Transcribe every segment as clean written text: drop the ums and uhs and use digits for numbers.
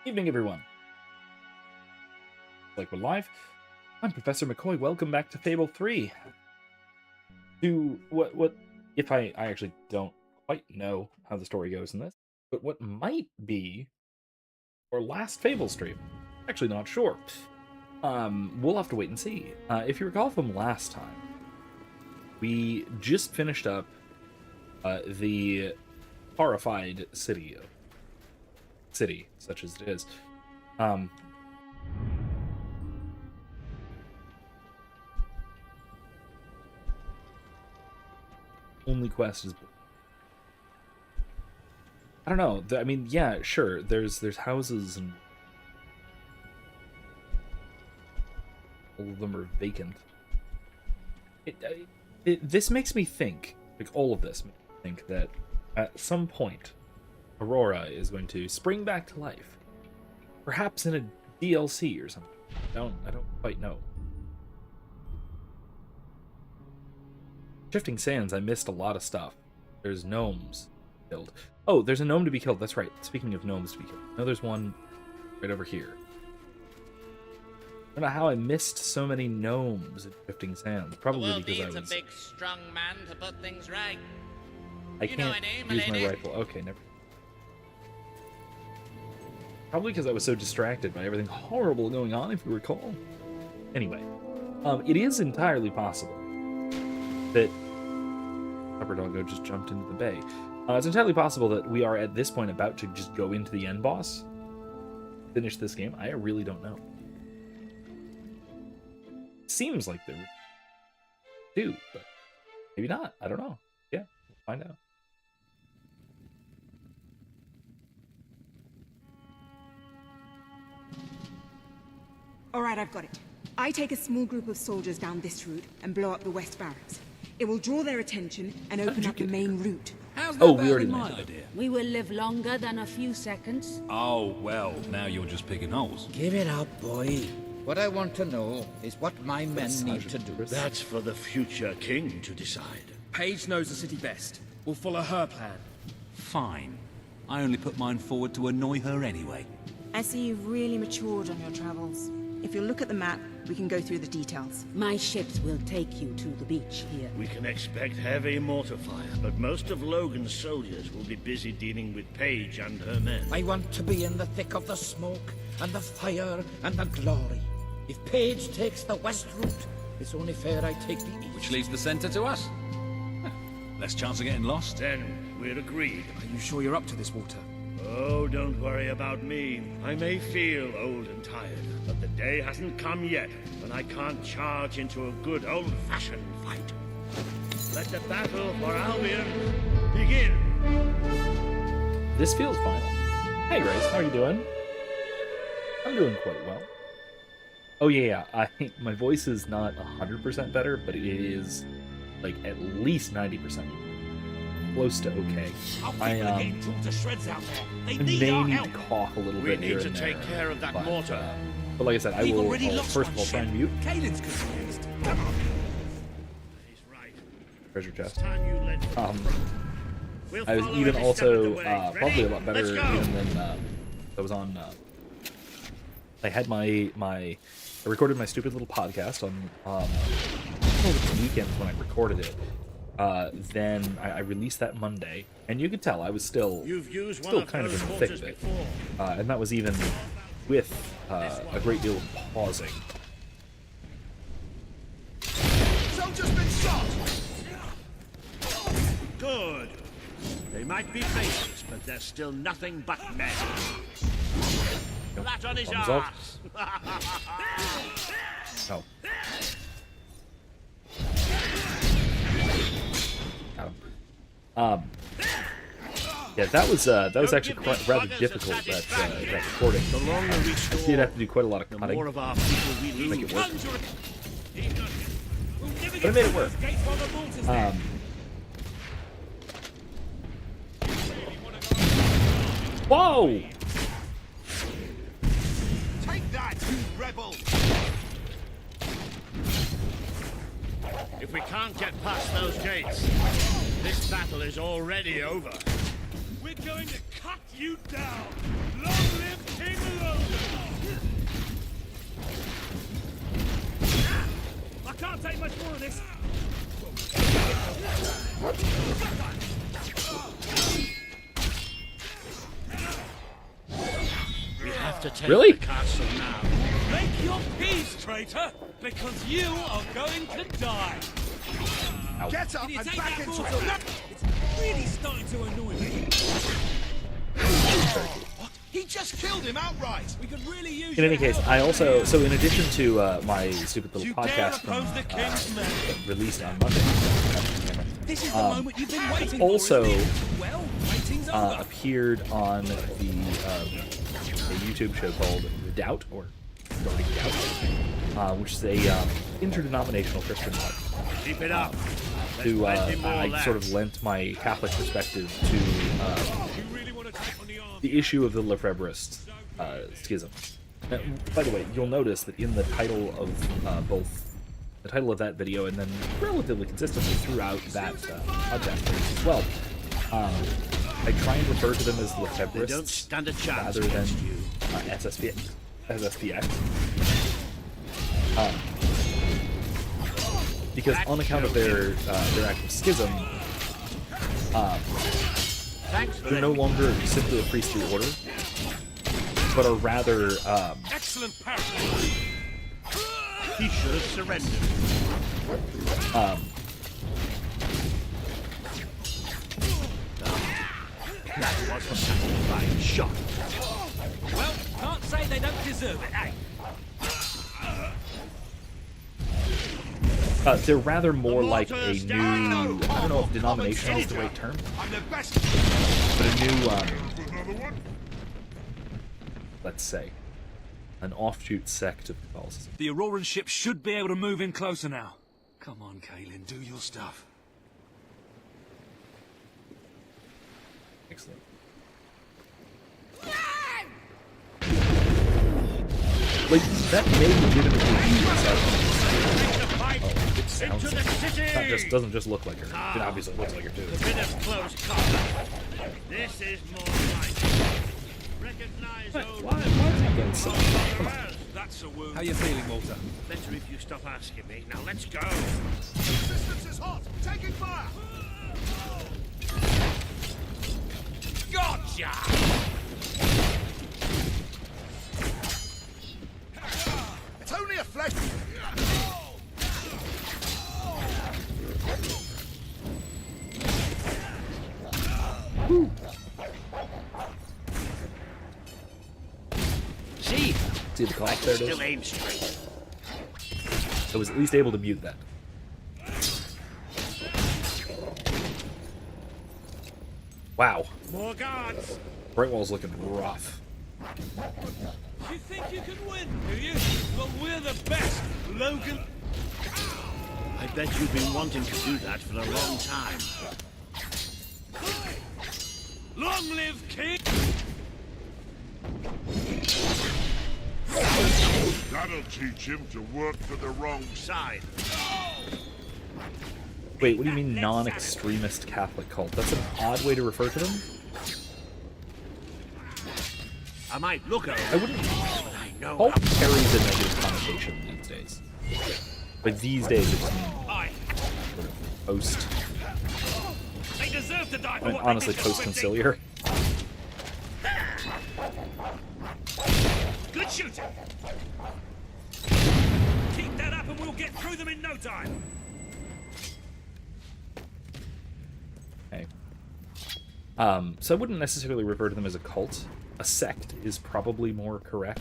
Evening, everyone. Like we're live. I'm Professor McCoy. Welcome back to Fable 3. To what if I actually don't quite know how the story goes in this, but what might be our last Fable stream. Actually not sure. We'll have to wait and see. If you recall from last time, we just finished up the horrified city, such as it is. Only quest is, I don't know. I mean, yeah, sure. There's houses and all of them are vacant. This makes me think, like all of this makes me think that at some point Aurora is going to spring back to life, perhaps in a DLC or something. I don't quite know. Shifting Sands, I missed a lot of stuff. There's gnomes killed. Oh, there's a gnome to be killed. That's right. Speaking of gnomes to be killed, no, there's one right over here. I don't know how I missed so many gnomes in Shifting Sands. Probably because I was a big, strong man to put things right. I can't use my rifle. Okay, never. Probably because I was so distracted by everything horrible going on, if you recall. Anyway, it is entirely possible that Pepper Doggo just jumped into the bay. It's entirely possible that we are at this point about to just go into the end boss, finish this game. I really don't know. Seems like they do, but maybe not. I don't know. Yeah, we'll find out. All right, I've got it. I take a small group of soldiers down this route and blow up the west barracks. It will draw their attention and open up the main route. Oh, we already know. We will live longer than a few seconds. Oh, well, now you're just picking holes. Give it up, boy. What I want to know is what my men need to do. That's for the future king to decide. Paige knows the city best. We'll follow her plan. Fine. I only put mine forward to annoy her anyway. I see you've really matured on your travels. If you'll look at the map, we can go through the details. My ships will take you to the beach here. We can expect heavy mortar fire, but most of Logan's soldiers will be busy dealing with Paige and her men. I want to be in the thick of the smoke and the fire and the glory. If Paige takes the west route, it's only fair I take the east. Which leaves the center to us. Less chance of getting lost. Then we're agreed. Are you sure you're up to this, Walter? Oh, don't worry about me. I may feel old and tired, but the day hasn't come yet when I can't charge into a good old-fashioned fight. Let the battle for Albion begin. This feels final. Hey, Grace, how are you doing? I'm doing quite well. Oh yeah, my voice is not 100% better, but it is like at least 90%. Close to okay. I may need to cough a little bit here and there. Take care of that mortar. But like I said, I'll first of all try and mute. Caelan's confused. He's right. Treasure chest. We'll I was follow even every also step of the way. probably a lot better Let's go. even than I was on. I had I recorded my stupid little podcast on the weekends when I recorded it. Then I released that Monday, and you could tell I was still kind of in the thick of it, and that was even with a great deal of pausing. Soldier's been shot! Good. They might be faceless, but they're still nothing but men. Flat on his ass! Oh. Yeah, that was actually rather difficult. That recording. You'd have to do quite a lot of cutting to make it work. But I made it work. Whoa! Take that, you rebel! If we can't get past those gates, This battle is already over. We're going to cut you down. Long live King Logan! I can't take much more of this. We have to take Really? the castle now. Make your peace, traitor, because you are going to die. Get up Can you and take back that into mortal? it. It's really starting to annoy me. He just killed him outright. We could really use In any your case, help I over also here. so in addition to my stupid little You dare podcast from oppose the king's men? released on Monday, This is the moment you've been waiting also, for, isn't it? Well, waiting's over. appeared on the a YouTube show called Redoubt or Redoubt, which is a interdenominational Christian blog. Keep it up. To Plenty more I left. sort of lent my Catholic perspective to You really want to take on the army? the issue of the Lefebvrist schism. Now, by the way, you'll notice that in the title of both the title of that video and then relatively consistently throughout that podcast as well, I try and refer to them as They don't Lefebvrists stand a chance rather than against you. SSPX. Because on account of their active schism, Thanks for they're no letting me- longer simply a priestly order, but are rather Excellent parry. He should have surrendered. That was a satisfying shot. Well, can't say they don't deserve it, eh? they're rather more like a mortar's new, down. I don't know if denominational is the right term, I'm the best. but a new, let's say, an offshoot sect of Catholicism. The Auroran ship should be able to move in closer now. Come on, Kaelin, do your stuff. Excellent. Like, that may legitimately be Fight it sounds into the city. That just doesn't just look like her. It obviously looks like her too. A bit of close combat. This is more like recognize old Why is he getting so? Come on. That's a wound. How you feeling, Walter? Better if you stop asking me. Now let's go. Resistance is hot. Taking fire. Gotcha. It's only a flesh. See, See the clock there it still is? aim straight. I was at least able to mute that. Wow. More guards. Brightwall's looking rough. You think you can win, do you? Well, we're the best, Logan. I bet you've been wanting to do that for a long time. Long live King! That'll teach him to work for the wrong Side. Wait, what do you mean non-extremist Catholic cult? That's an odd way to refer to them? I might look at I wouldn't... but I know Cult carries a negative connotation these days. But these days it's I. sort of post... They deserve to die I for mean, what honestly, they did to post-conciliar. Swifty. Good shooting. Keep that up and we'll get through them in no time. Okay. So I wouldn't necessarily refer to them as a cult. A sect is probably more correct.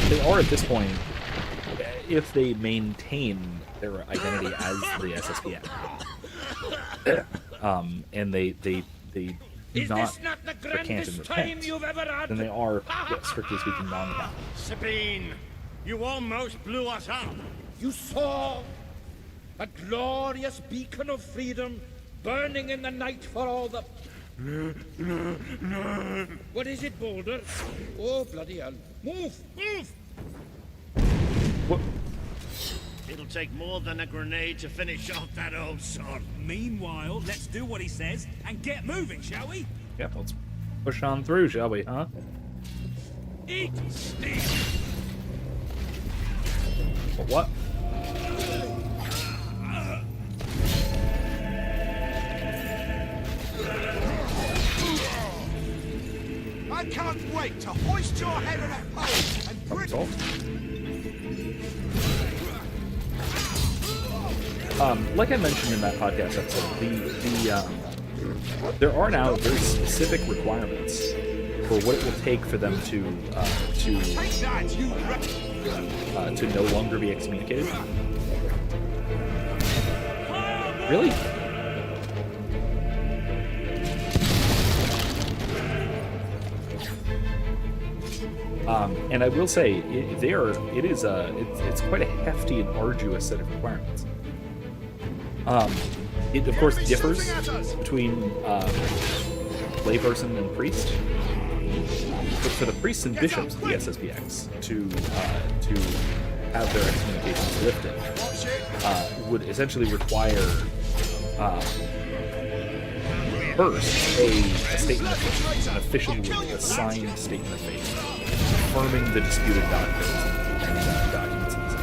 They are at this point, if they maintain their identity as the SSPN. And they do Is not this not the recant and grandest time repent, you've ever had? then they are, strictly speaking, non-Catholic. Sabine, you almost blew us up. You saw a glorious beacon of freedom burning in the night for all the... What is it, Boulder? Oh, bloody hell. Move! Move! What? If It'll take more than a grenade to finish off that old sod. Meanwhile, let's do what he says and get moving, shall we? Yep, let's push on through, shall we, huh? Eat steel! What? I can't wait to hoist your head in a pole and bring... Like I mentioned in that podcast episode, there are now very specific requirements for what it will take for them to no longer be excommunicated. Really? And I will say, it's quite a hefty and arduous set of requirements. It of course differs between layperson and priest, but for the priests and bishops of the SSPX to have their excommunications lifted would essentially require first a statement of faith, an officially signed statement of faith, affirming the disputed doctrines and documents of the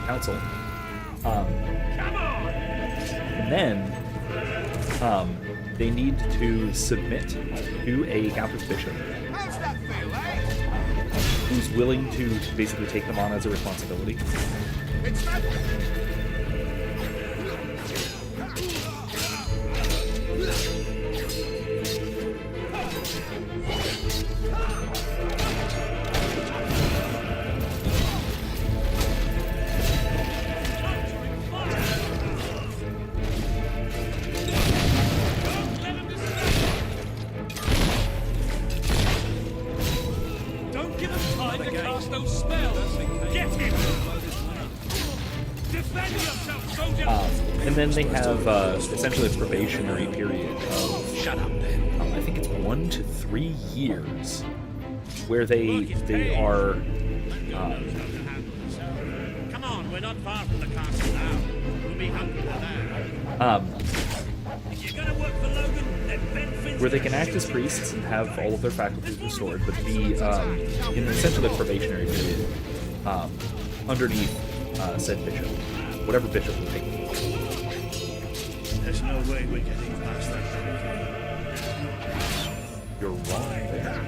council. And then they need to submit to a Catholic bishop who's willing to basically take them on as a responsibility. And then they have essentially a probationary period of, I think it's 1 to 3 years, where they are. Come on, we're not far from the castle now. We'll be hungry for that. If you're gonna work for Logan, then Ben Finn's where they can act as priests and have all of their faculties restored, but be in essentially a probationary period underneath said bishop, whatever bishop will take them. There's no way we're getting past that barricade. You're wrong there.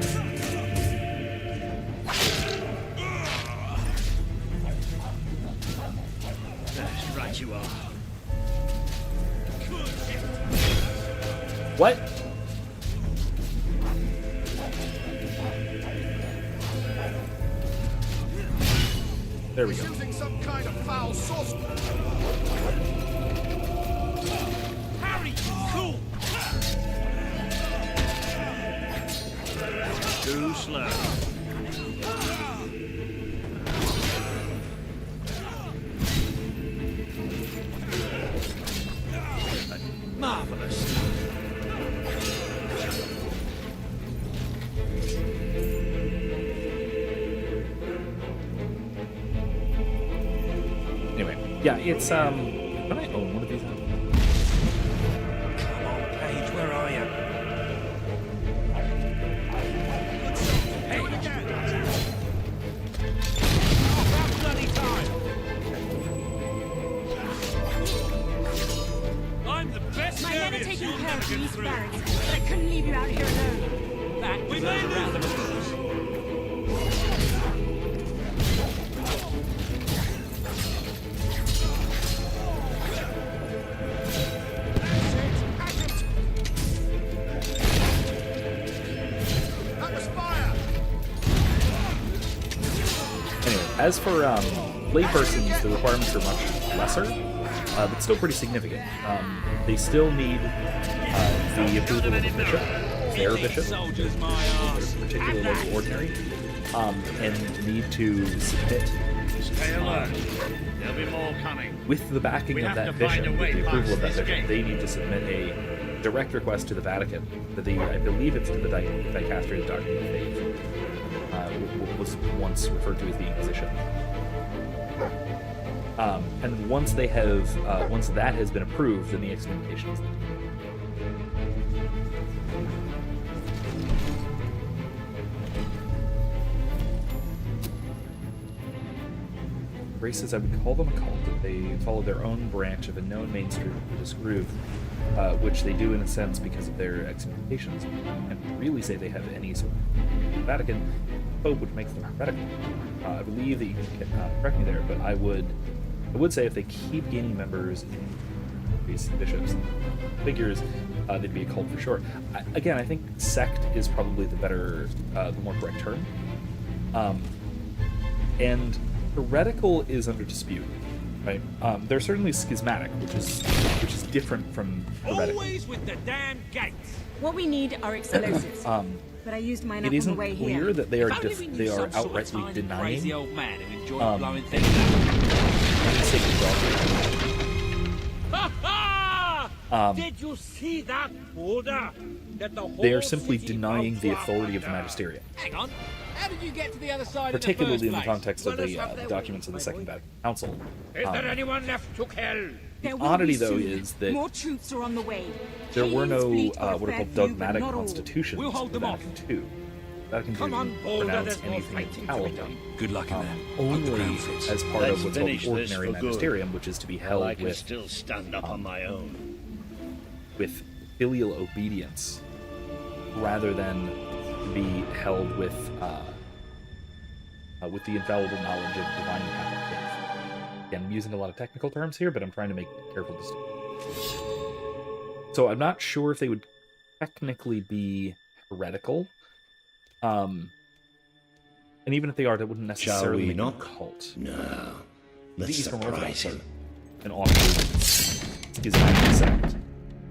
That's right, you are. What? There we go. Using some kind of foul sauce. Harry, cool! Too slow. Marvelous. Anyway, yeah, it's can I own one of these? Come on, Paige, where are you? I'm the best My men are service taking you'll care never of get these through. barracks, but I couldn't leave you out here alone. That we may lose them, of course. That was fire! Anyway, as for laypersons, the requirements are much lesser, but still pretty significant. They still need the approval of a bishop, their bishop, Soldiers, my arse. particular local ordinary, and need to submit Stay alert. There'll be more coming. with the backing We of have that to find bishop, a way with the approval of that past this bishop. gate. They need to submit a direct request to the Vatican, I believe it's to the Dicastery of Doctrine of Faith, was once referred to as the Inquisition. And once they have, once that has been approved, then the excommunications. Races, I would call them a cult. They follow their own branch of a known mainstream religious group, which they do in a sense because of their excommunications. And really say they have any sort of Vatican Pope, which makes them heretical. I believe that you can correct me there, but I would say if they keep gaining members in these bishops, figures, they'd be a cult for sure. Again, I think sect is probably the better, the more correct term. And heretical is under dispute, right? They're certainly schismatic, which is different from heretical. Always with the damn gates. What we need are explosives. But I used mine It up on the isn't way clear here. that they are If only we knew some sort of outrightly tiny denying crazy old man who enjoyed blowing things up. any sacred dogma. Ha ha! Did you see that order? That the They are whole simply city denying the broke authority of the under? magisterium, Hang on. How did you get to the other side particularly in in the the first place? context of Let the us have their documents of the wings, Second my boy. Vatican Council. Is there anyone left to kill? There will oddity, be though, soon. is that More troops are on the way. There were no Kane's fleet got a what are fair called view, but dogmatic not all. constitutions We'll hold for them off. Vatican II. Vatican Come II on, didn't Boulder, pronounce there's more anything fighting to be infallible. done. Good luck in that. Only as part Let's of what's called finish the this ordinary for good. magisterium, which is to be held I can with still stand up on my own. with filial obedience, rather than to be held with the infallible knowledge of divine Catholic faith. Again, I'm using a lot of technical terms here, but I'm trying to make careful distinctions. So I'm not sure if they would technically be heretical. And even if they are, that wouldn't necessarily we make them a knock? cult. No. The Let's Eastern Orthodox surprise are him. an offshoot schismatic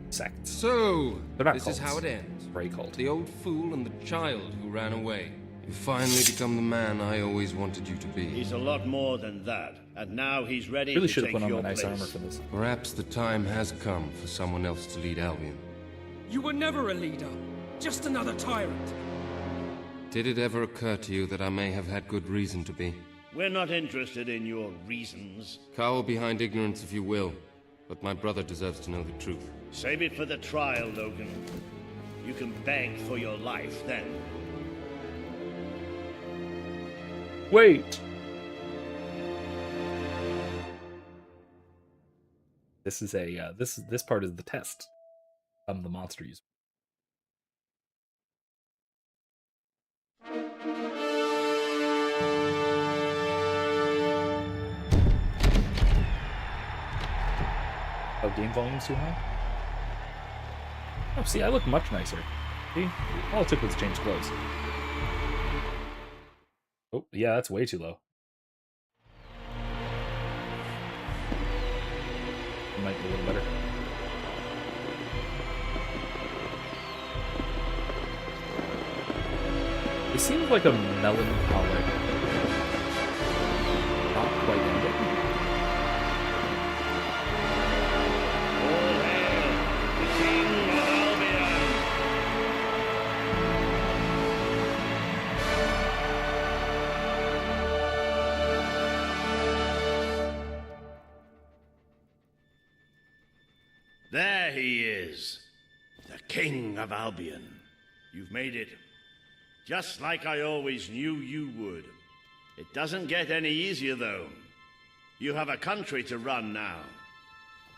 sects. So, They're not this cults. is how it ends. Pray cult. The old fool and the child who ran away. You finally become the man I always wanted you to be. He's a lot more than that, and now he's ready Really to should have take put on your the nice place. armor for this. Perhaps the time has come for someone else to lead Albion. You were never a leader, just another tyrant. Did it ever occur to you that I may have had good reason to be? We're not interested in your reasons. Cower behind ignorance if you will, but my brother deserves to know the truth. Save it for the trial, Logan. You can beg for your life then. Wait! This is a this part is the test. The monster user. Oh, game volume's too high? Oh, see, I look much nicer. See? All it took was to change clothes. Oh, yeah, that's way too low. Might be a little better. It seems like a melancholic, not quite ending. All hail the King of Albion! There he is, the King of Albion. You've made it. Just like I always knew you would. It doesn't get any easier, though. You have a country to run now.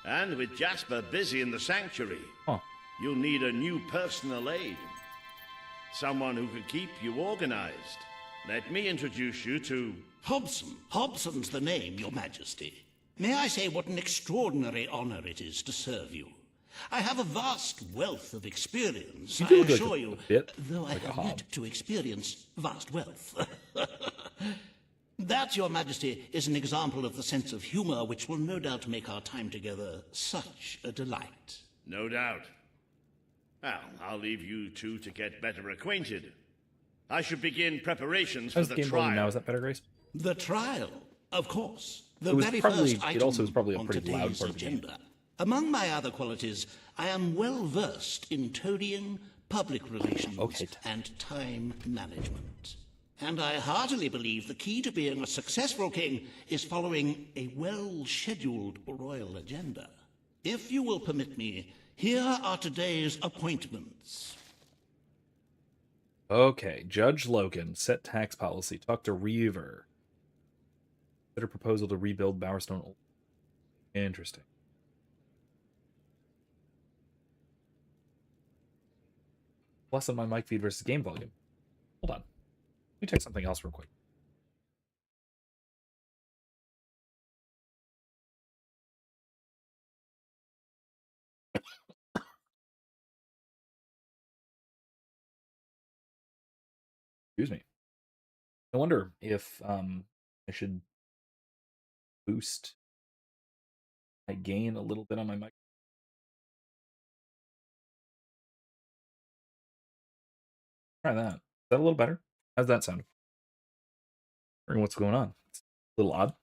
And with Jasper busy in the sanctuary, you'll need a new personal aide. Someone who could keep you organized. Let me introduce you to... Hobson. Hobson's the name, Your Majesty. May I say what an extraordinary honor it is to serve you? I have a vast wealth of experience, You I do look assure like you, a bit though I like a have hob. yet to experience vast wealth. That, Your Majesty, is an example of the sense of humor which will no doubt make our time together such a delight. No doubt. Well, I'll leave you two to get better acquainted. I should begin preparations for How's the the game volume trial. now? Is that better, Grace? The trial, of course. The It was very probably- first it item also was probably a on pretty loud today's part of the game. agenda. Among my other qualities, I am well versed in toadying, public relations, Okay. and time management. And I heartily believe the key to being a successful king is following a well-scheduled royal agenda. If you will permit me, here are today's appointments. Okay, Judge Logan, set tax policy, talk to Reaver. Consider proposal to rebuild Bowerstone. Interesting. Plus on my mic feed versus game volume. Hold on. Let me check something else real quick. Excuse me. I wonder if I should boost my gain a little bit on my mic. Try that. Is that a little better? How's that sound? Wondering what's going on. It's a little odd.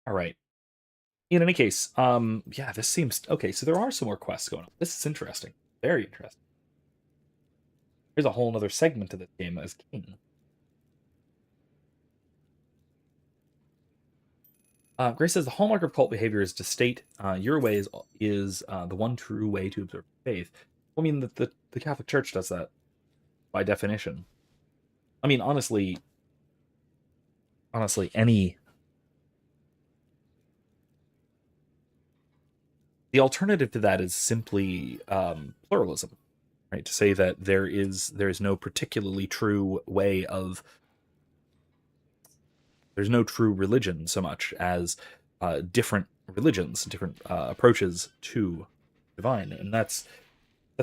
All right. In any case, yeah, this seems okay. So there are some more quests going on. This is interesting. Very interesting. Here's a whole other segment of this game as king. Grace says the hallmark of cult behavior is to state your way is the one true way to observe faith. I mean, the Catholic Church does that by definition. I mean, honestly, the alternative to that is simply pluralism, right? To say that there is no particularly true way of there's no true religion so much as different religions, different approaches to divine, and that's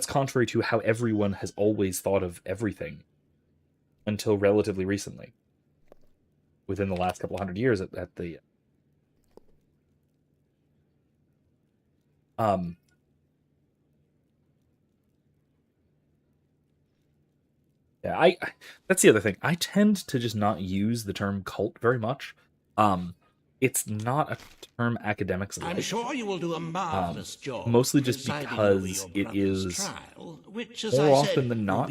contrary to how everyone has always thought of everything until relatively recently, within the last couple hundred years at the yeah, I that's the other thing. I tend to just not use the term cult very much. It's not a term academics like. I'm sure you will do a marvelous job. Mostly just because it is trial, which, as more I often said, than not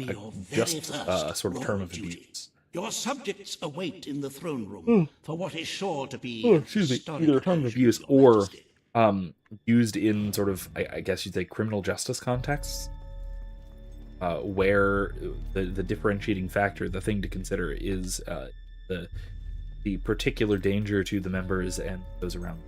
just a sort of term of abuse. Your subjects await in the throne room for what is sure to be Either a term of abuse or used in sort of, I guess you'd say, criminal justice contexts, where the differentiating factor, the thing to consider, is the particular danger to the members and those around.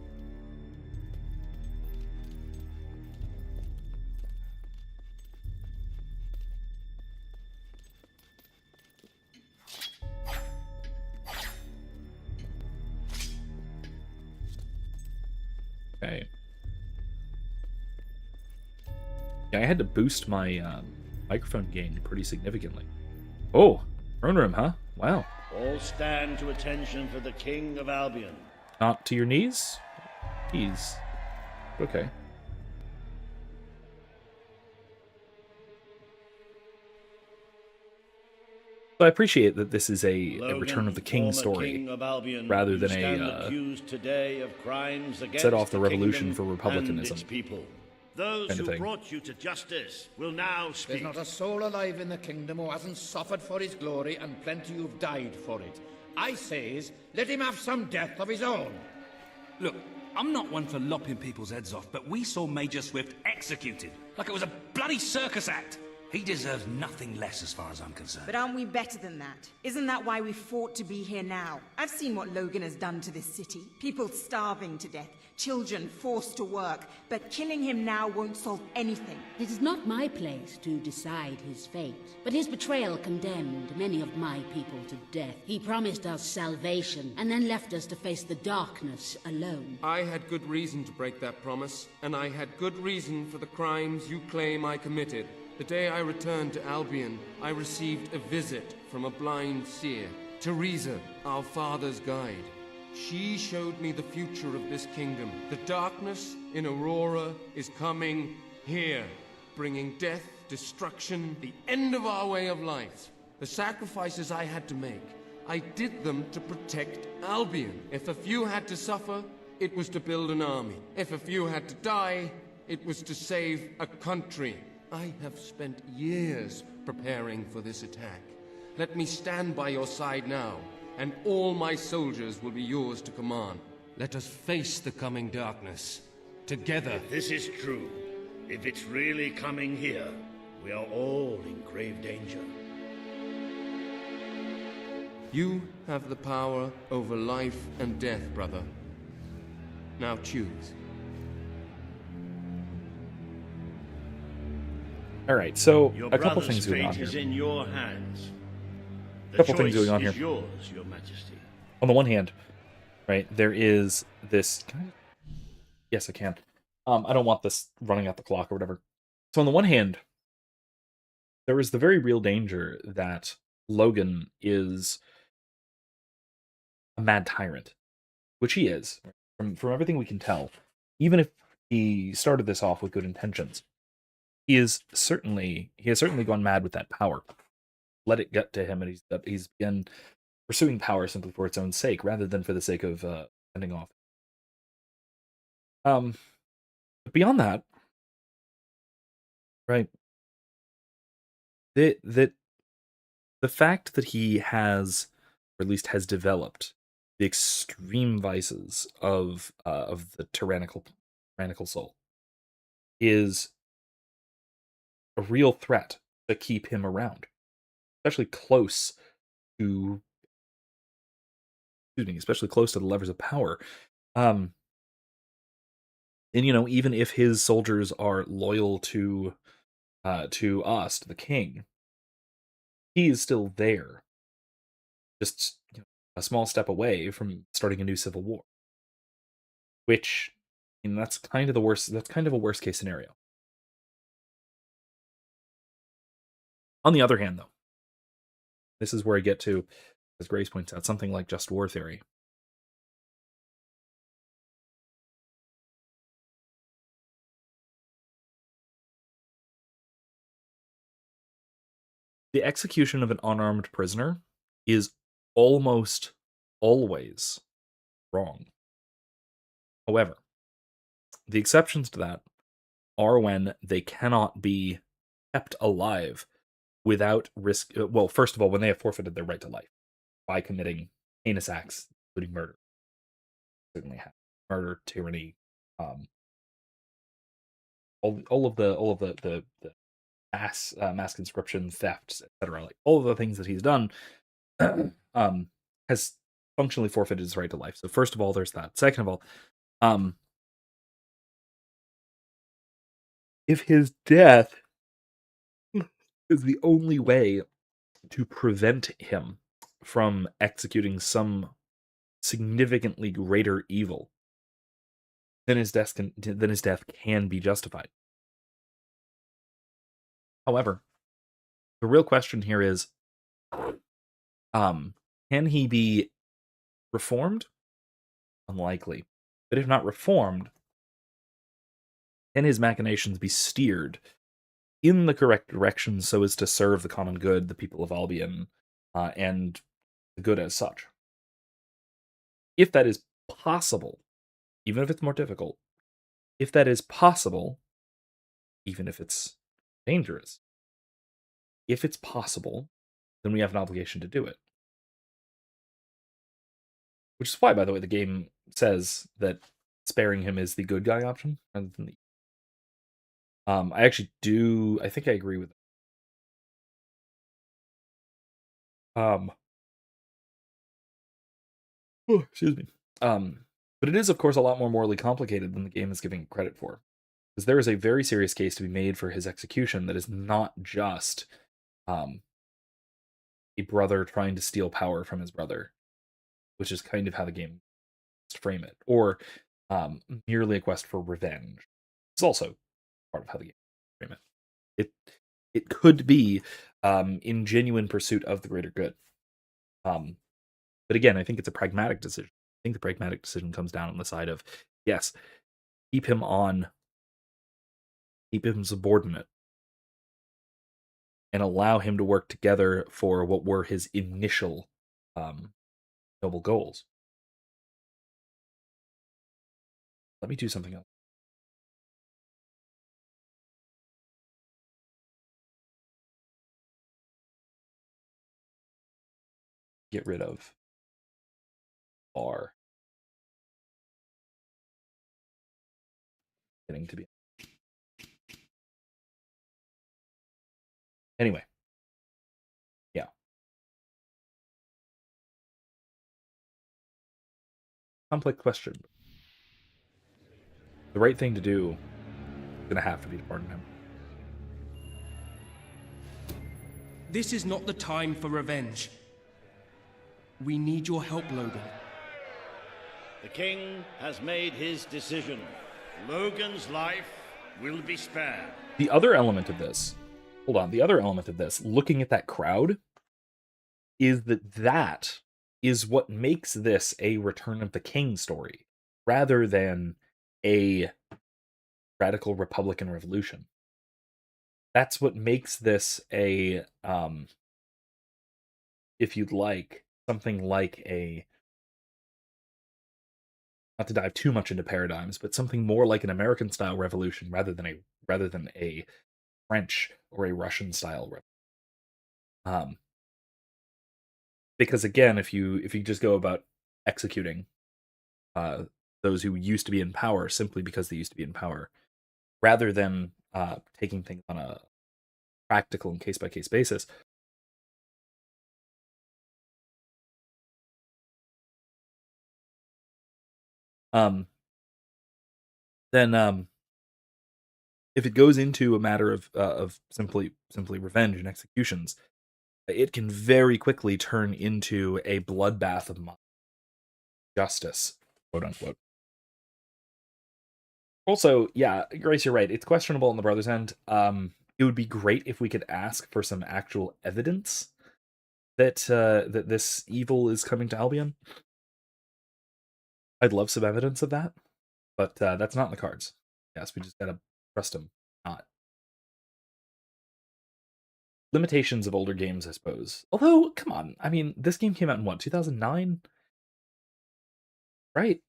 Okay. Yeah, I had to boost my microphone gain pretty significantly. Oh, throne room, huh? Wow. All stand to attention for the King of Albion. Not to your knees? Knees. Okay. So I appreciate that this is a Return of the King story, King of Albion, rather than accused today of crimes against set off the the revolution for kingdom republicanism. and its people. Those kind of who thing. brought you to justice will now speak. There's not a soul alive in the kingdom who hasn't suffered for his glory, and plenty who've died for it. I says, let him have some death of his own. Look, I'm not one for lopping people's heads off, but we saw Major Swift executed like it was a bloody circus act. He deserves nothing less as far as I'm concerned. But aren't we better than that? Isn't that why we fought to be here now? I've seen what Logan has done to this city. People starving to death, children forced to work, but killing him now won't solve anything. It is not my place to decide his fate, but his betrayal condemned many of my people to death. He promised us salvation, and then left us to face the darkness alone. I had good reason to break that promise, and I had good reason for the crimes you claim I committed. The day I returned to Albion, I received a visit from a blind seer, Teresa, our father's guide. She showed me the future of this kingdom. The darkness in Aurora is coming here, bringing death, destruction, the end of our way of life. The sacrifices I had to make, I did them to protect Albion. If a few had to suffer, it was to build an army. If a few had to die, it was to save a country. I have spent years preparing for this attack. Let me stand by your side now, and all my soldiers will be yours to command. Let us face the coming darkness, together. If this is true, if it's really coming here, we are all in grave danger. You have the power over life and death, brother. Now choose. All right, so Your a couple brother's things going on fate is here. in your hands. The Couple things choice going on is here. yours, Your Majesty. On the one hand, right, there is this. Yes, I can. I don't want this running out the clock or whatever. So on the one hand, there is the very real danger that Logan is a mad tyrant, which he is, from everything we can tell. Even if he started this off with good intentions, he has certainly gone mad with that power. Let it get to him, and he's been pursuing power simply for its own sake, rather than for the sake of ending off. But beyond that, right? That the fact that he has, or at least has developed, the extreme vices of the tyrannical soul is a real threat to keep him around, especially close to, especially close to the levers of power. Um, and even if his soldiers are loyal to us, to the king, he is still there, just a small step away from starting a new civil war. Which, that's kind of the worst. That's kind of a worst case scenario. On the other hand, though, this is where I get to, as Grace points out, something like just war theory. The execution of an unarmed prisoner is almost always wrong. However, the exceptions to that are when they cannot be kept alive without risk. Well, first of all, when they have forfeited their right to life by committing heinous acts, including murder. Certainly have murder, tyranny, all of the mass conscription, thefts, etc. Like all of the things that he's done, has functionally forfeited his right to life. So first of all, there's that. Second of all, if his death is the only way to prevent him from executing some significantly greater evil, then his death can be justified. However, the real question here is, can he be reformed? Unlikely. But if not reformed, can his machinations be steered in the correct direction so as to serve the common good, the people of Albion, and the good as such? If that is possible, even if it's more difficult, if that is possible, even if it's dangerous, if it's possible, then we have an obligation to do it. Which is why, by the way, the game says that sparing him is the good guy option rather than the. I actually do. I think I agree with it. Excuse me. But it is, of course, a lot more morally complicated than the game is giving credit for, because there is a very serious case to be made for his execution that is not just a brother trying to steal power from his brother, which is kind of how the game frame it, or merely a quest for revenge. It's also part of how the game frame it. It could be in genuine pursuit of the greater good. But again, I think it's a pragmatic decision. I think the pragmatic decision comes down on the side of, yes, keep him subordinate, and allow him to work together for what were his initial noble goals. Let me do something else. get rid of are getting to be. Anyway, yeah. Complex question. The right thing to do is going to have to be to pardon him. This is not the time for revenge. We need your help, Logan. The king has made his decision. Logan's life will be spared. The other element of this, hold on, the other element of this, looking at that crowd, is that is what makes this a Return of the King story, rather than a radical Republican revolution. That's what makes this a, if you'd like, something like a, not to dive too much into paradigms, but something more like an American-style revolution rather than a French or a Russian-style revolution. Because again, if you just go about executing those who used to be in power simply because they used to be in power, rather than taking things on a practical and case-by-case basis, then if it goes into a matter of simply revenge and executions, it can very quickly turn into a bloodbath of justice, quote unquote. Also, yeah, Grace, you're right. It's questionable on the brother's end. It would be great if we could ask for some actual evidence that that this evil is coming to Albion. I'd love some evidence of that, but that's not in the cards. Yes, we just gotta trust him. Not limitations of older games, I suppose. Although, come on, I mean, this game came out in what, 2009? Right?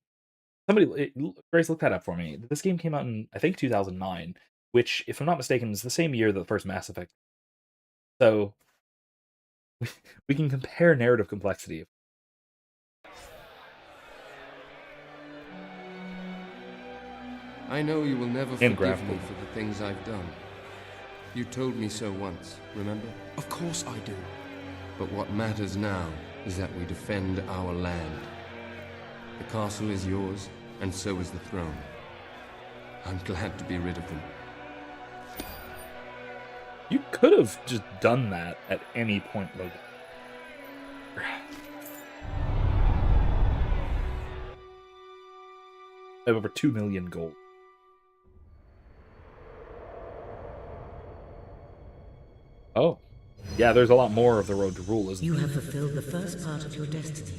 Somebody, Grace, look that up for me. This game came out in, I think, 2009, which, if I'm not mistaken, is the same year that the first Mass Effect. So, we can compare narrative complexity. I know you will never forgive me for the things I've done. You told me so once, remember? Of course I do. But what matters now is that we defend our land. The castle is yours, and so is the throne. I'm glad to be rid of them. You could have just done that at any point, Logan. I have over 2 million gold. Oh. Yeah, there's a lot more of the road to rule, isn't there? You have fulfilled the first part of your destiny.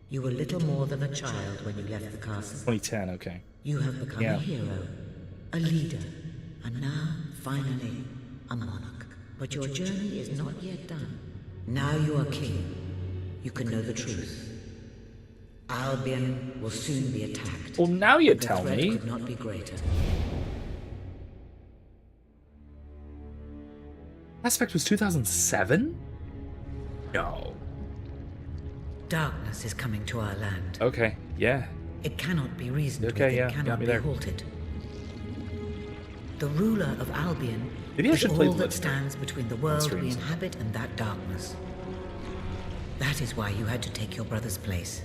You were little more than a child when you left the castle. 2010, okay. You have become a hero, a leader, and now, finally, a monarch. But your journey is not yet done. Now you are king. You can know the truth. Albion will soon be attacked. Well, now you tell me. The threat could not be greater. Mass Effect was 2007? No. Darkness is coming to our land. Okay, yeah. It cannot be reasoned with. Okay, yeah, It got cannot me be there. halted. The ruler of Albion Maybe I is should play all the that stands between the world we inhabit and that darkness. That is why you had to take your brother's place.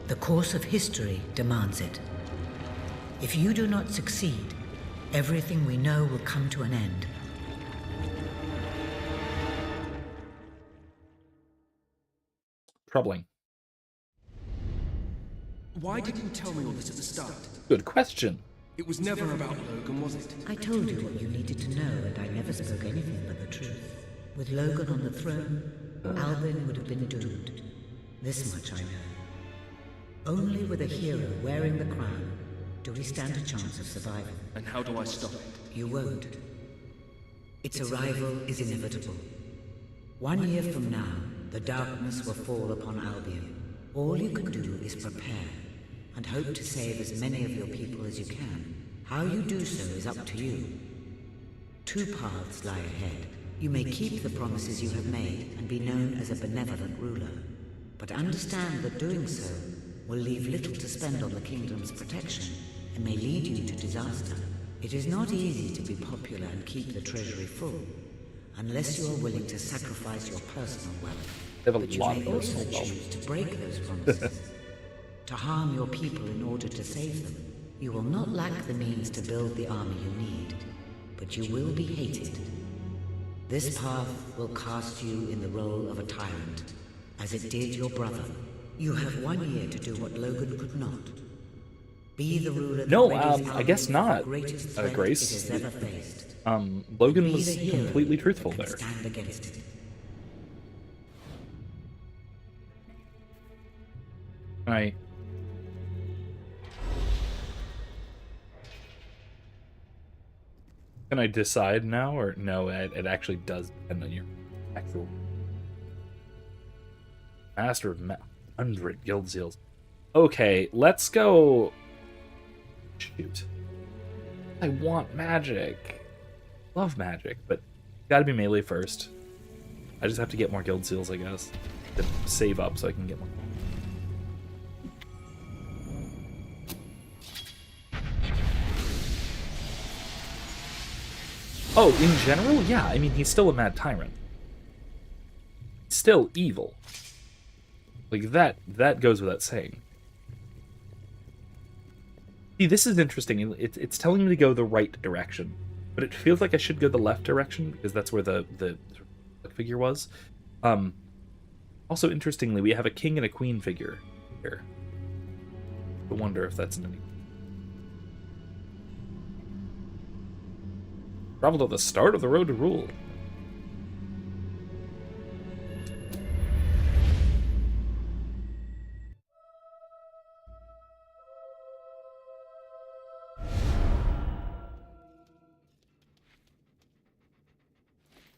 The course of history demands it. If you do not succeed, everything we know will come to an end. Troubling. Why didn't you tell me all this at the start? Good question. It was never about Logan, was it? I told you what you needed to know, and I never spoke anything but the truth. With Logan on the throne, Albion would have been doomed. This much I know. Only with a hero wearing the crown do we stand a chance of survival. And how do I stop it? You won't. Its arrival is inevitable. 1 year from now, the darkness will fall upon Albion. All you can do is prepare, and hope to save as many of your people as you can. How you do so is up to you. Two paths lie ahead. You may keep the promises you have made and be known as a benevolent ruler, but understand that doing so will leave little to spend on the kingdom's protection and may lead you to disaster. It is not easy to be popular and keep the treasury full, unless you are willing to sacrifice your personal wealth. But you may also choose to break those promises, to harm your people in order to save them. You will not lack the means to build the army you need, but you will be hated. This path will cast you in the role of a tyrant, as it did your brother. You have 1 year to do what Logan could not. Be the ruler. No, I guess not. Grace. Logan was completely truthful there. Stand against it. Can I decide now, or no? It actually does depend on your actual master of 100 guild seals. Okay, let's go. Shoot, I want magic. Love magic, but gotta be melee first. I just have to get more guild seals, I guess, to save up so I can get more. Oh, in general, yeah. I mean, he's still a mad tyrant. Still evil. Like, that goes without saying. See, this is interesting. It's telling me to go the right direction, but it feels like I should go the left direction, because that's where the figure was. Also, interestingly, we have a king and a queen figure here. I wonder if that's any... Traveled at the start of the road to rule.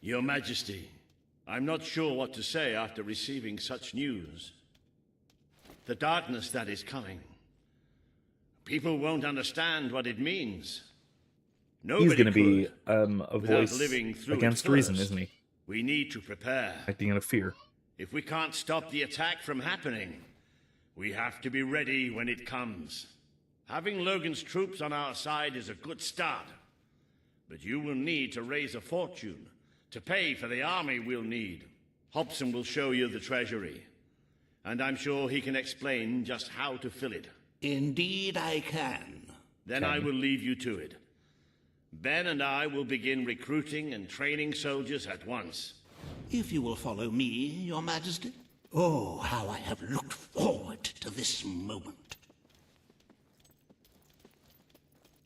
Your Majesty, I'm not sure what to say after receiving such news. The darkness that is coming. People won't understand what it means. He's going to be a voice against reason, isn't he? We need to prepare. Acting out of fear. If we can't stop the attack from happening, we have to be ready when it comes. Having Logan's troops on our side is a good start. But you will need to raise a fortune to pay for the army we'll need. Hobson will show you the treasury, and I'm sure he can explain just how to fill it. Indeed I can. Then I will leave you to it. Ben and I will begin recruiting and training soldiers at once. If you will follow me, Your Majesty. Oh, how I have looked forward to this moment.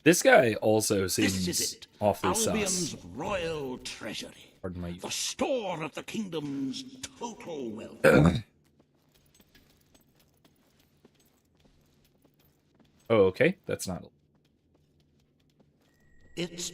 This guy also seems This is it. awfully Albion's sus. royal treasury. Pardon my... The store of the kingdom's total wealth. Oh, okay. That's not... It's,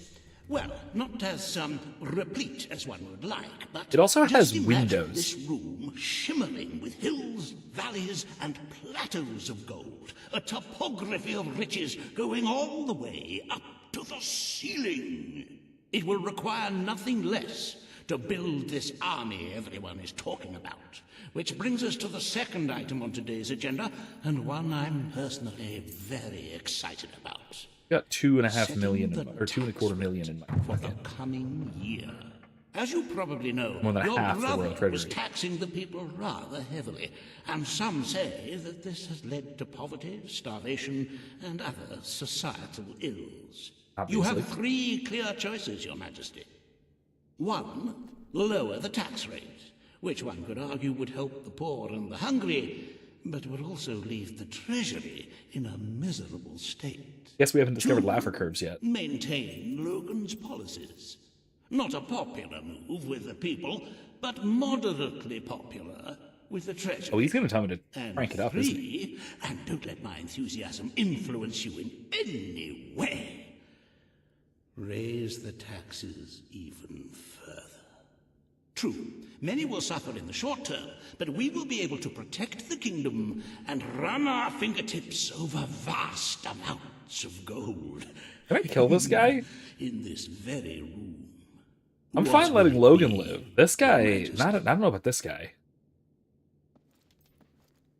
well, not as replete as one would like, but it also has just windows. This room shimmering with hills, valleys, and plateaus of gold. A topography of riches going all the way up to the ceiling. It will require nothing less to build this army everyone is talking about. Which brings us to the second item on today's agenda, and one I'm personally very excited about. Got 2.5 million, or 2.25 million in my for the pocket. coming year. As you probably know, More than your half the brother world treasury. was taxing the people rather heavily, and some say that this has led to poverty, starvation, and other societal ills. Obviously. You have 3 clear choices, Your Majesty. 1, lower the tax rate, which one could argue would help the poor and the hungry, but would also leave the treasury in a miserable state. Guess we haven't discovered 2, Laffer curves yet. maintain Logan's policies. Not a popular move with the people, but moderately popular with the treasury. Oh, he's going to tell me to And crank it up, isn't he? 3, and don't let my enthusiasm influence you in any way, raise the taxes even further. True, many will suffer in the short term, but we will be able to protect the kingdom and run our fingertips over vast amounts of gold. Can I kill this guy? In this very room. I'm fine letting Logan live. This guy, I don't know about this guy.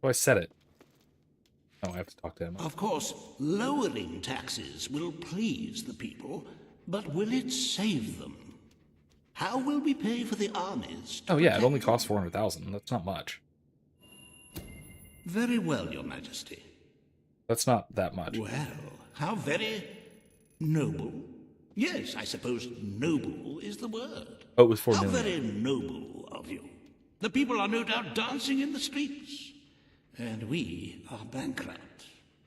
Oh, I said it. Oh, I have to talk to him. Of course, lowering taxes will please the people, but will it save them? How will we pay for the armies? Oh yeah, it only costs 400,000. That's not much. Very well, Your Majesty. That's not that much. Well, how very noble. Yes, I suppose noble is the word. Oh, it was 4 How million. very noble of you. The people are no doubt dancing in the streets. And we are bankrupt.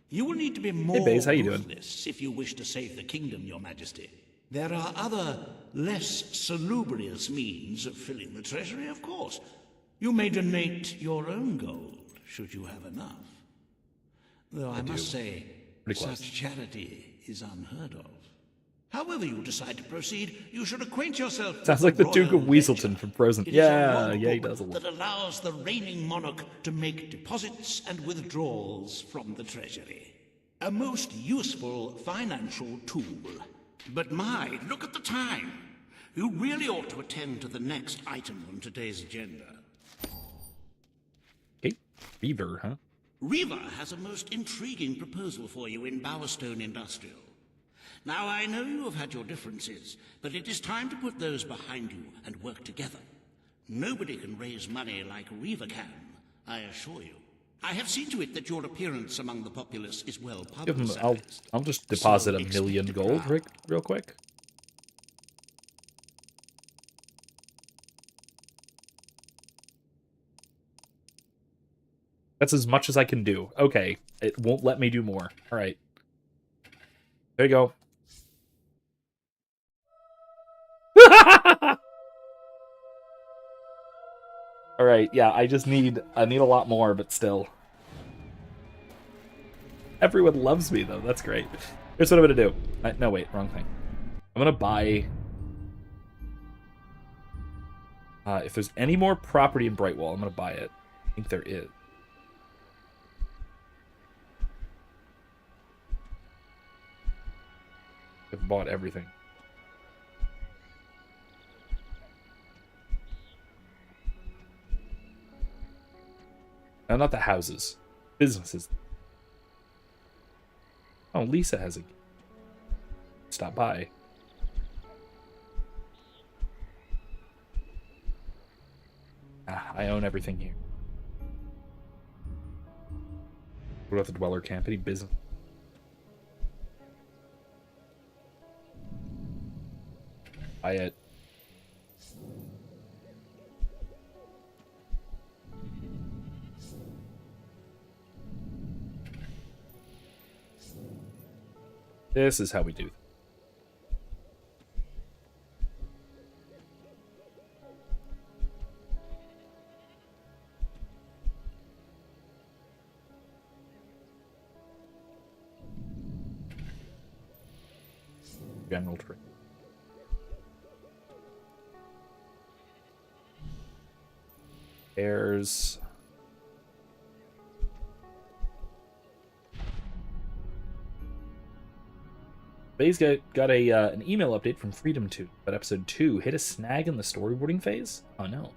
You will need to be more Baze, how you doing? ruthless if you wish to save the kingdom, Your Majesty. There are other, less salubrious means of filling the treasury, of course. You may donate your own gold, should you have enough. Though I must say, such charity is unheard of. However you decide to proceed, you should acquaint yourself. Sounds like the Duke of Weaselton from Frozen. It is a Yeah, logbook he does a lot. that allows the reigning monarch to make deposits and withdrawals from the treasury. A most useful financial tool. But my, look at the time. You really ought to attend to the next item on today's agenda. Okay, Beaver, huh? Reva has a most intriguing proposal for you in Bowerstone Industrial. Now, I know you have had your differences, but it is time to put those behind you and work together. Nobody can raise money like Reva can, I assure you. I have seen to it that your appearance among the populace is well Give him, publicized. I'll just deposit So a million gold real quick. That's as much as I can do. Okay, it won't let me do more. All right. There you go. All right, yeah, I need a lot more, but still. Everyone loves me though. That's great. Here's what I'm gonna do. No, wait, wrong thing. I'm gonna buy. If there's any more property in Brightwall, I'm gonna buy it. I think there is. I've bought everything. No, not the houses. Businesses. Oh, Lisa has a... Stop by. I own everything here. What about the Dweller Camp? Any business? Buy it. This is how we do. General trade. There's Bay's got an email update from Freedom 2, but episode 2 hit a snag in the storyboarding phase? Oh no.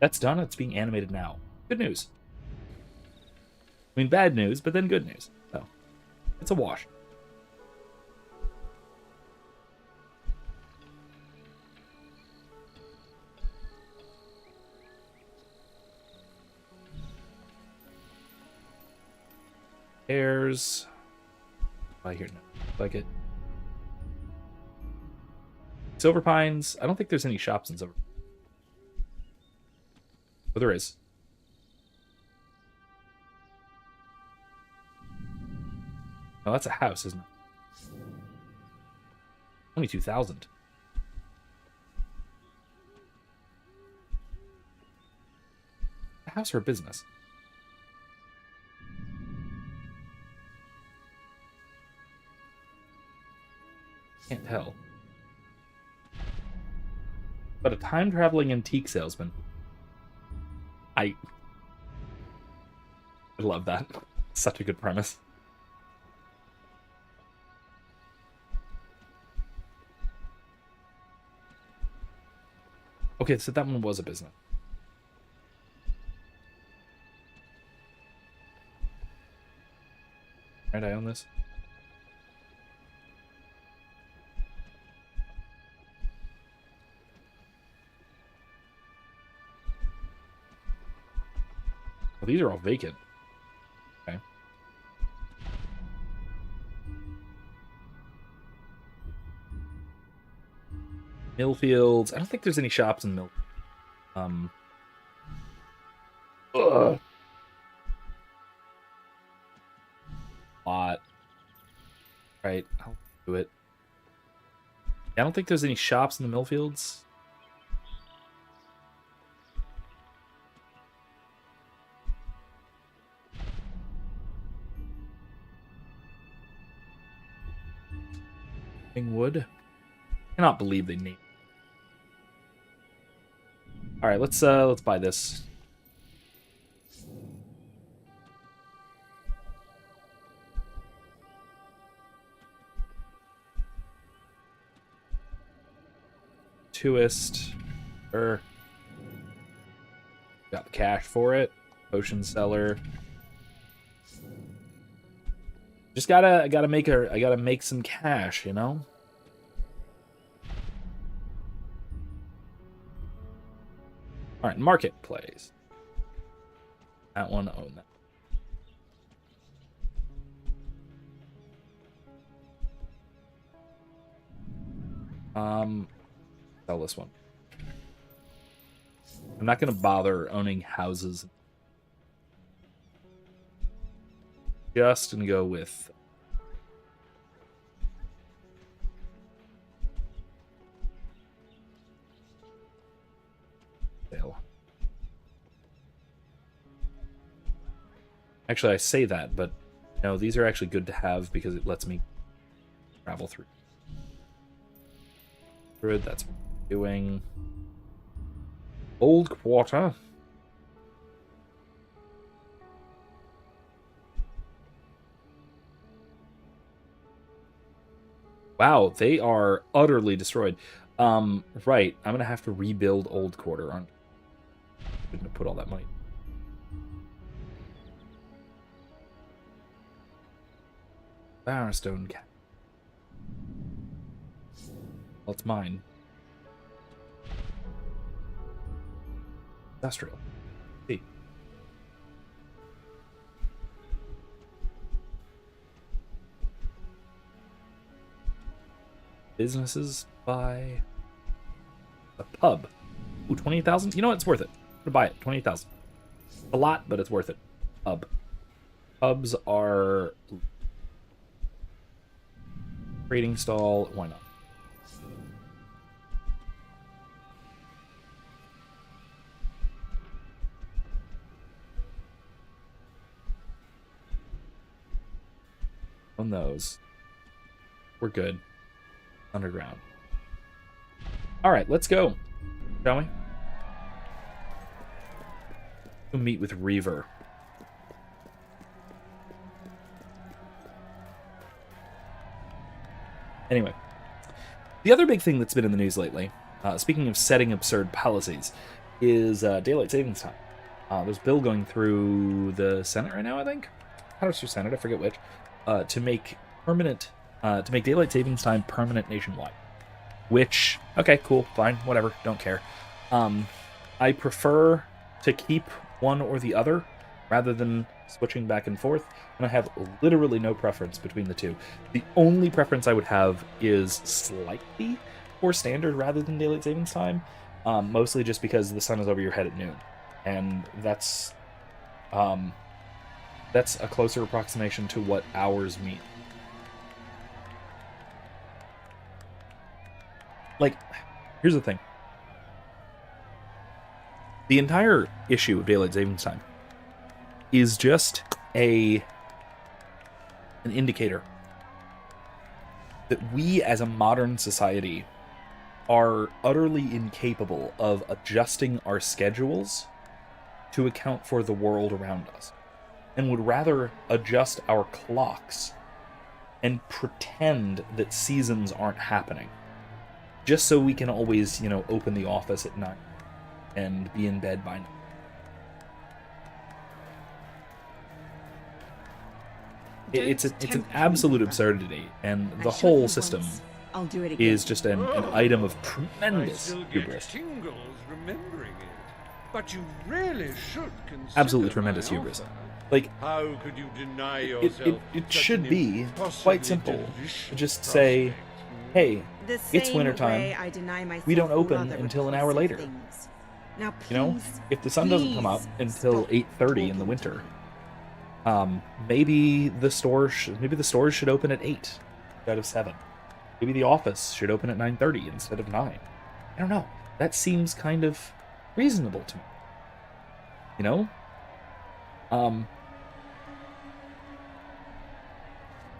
That's done, it's being animated now. Good news. I mean, bad news, but then good news. So, it's a wash. Airs. I hear no. Like it. Silver Pines. I don't think there's any shops in Silver. Oh, there is. Oh, that's a house, isn't it? Only 2,000. A house or a business? Can't tell. But a time-traveling antique salesman. I love that. Such a good premise. Okay, so that one was a business. Right, I own this. Well, these are all vacant. Okay. Millfields. I don't think there's any shops in Mill. Lot. Right, I'll do it. I don't think there's any shops in the Millfields. Wood. Cannot believe they named. All right, let's buy this. Tourist. Got the cash for it. Potion seller. Just I gotta make some cash, you know? Alright, marketplace. That one, own that. Sell this one. I'm not gonna bother owning houses. Just gonna go with sale. Actually, I say that, but no, these are actually good to have because it lets me travel through. That's what I'm doing. Old Quarter. Wow, they are utterly destroyed. Right, I'm gonna have to rebuild Old Quarter. I'm gonna put all that money. Barstone Cap. Well, it's mine. Industrial. See. Businesses buy a pub. Ooh, 20,000? You know what? It's worth it. I'm gonna buy it. 20,000. A lot, but it's worth it. Pub. Pubs are trading stall. Why not? On those. We're good. Underground. Alright, let's go. Shall we? We'll meet with Reaver. Anyway. The other big thing that's been in the news lately, speaking of setting absurd policies, is daylight savings time. There's a bill going through the Senate right now, I think? House or Senate, I forget which. To make daylight savings time permanent nationwide. Which, okay, cool, fine, whatever, don't care. I prefer to keep one or the other rather than switching back and forth, and I have literally no preference between the two. The only preference I would have is slightly more standard rather than daylight savings time, mostly just because the sun is over your head at noon, and that's a closer approximation to what hours mean. Like, here's the thing. The entire issue of daylight savings time is just an indicator that we as a modern society are utterly incapable of adjusting our schedules to account for the world around us, and would rather adjust our clocks and pretend that seasons aren't happening, just so we can always, open the office at 9. and be in bed by night. It's an absolute absurdity, and the whole system I'll do it again. is just an item of tremendous I still get hubris. tingles remembering it. But you really should consider Absolutely tremendous my hubris. offer. Like, how could you deny it yourself it such should an be impossibly quite simple delicious to just say, hey, The it's same wintertime, way I deny myself we don't all open other until an hour repulsive later. things. Now, please, You know, if the sun doesn't come up please until stop 8:30 in the winter, maybe the stores should open at 8 instead of 7. Maybe the office should open at 9:30 instead of 9. I don't know. That seems kind of reasonable to me. You know?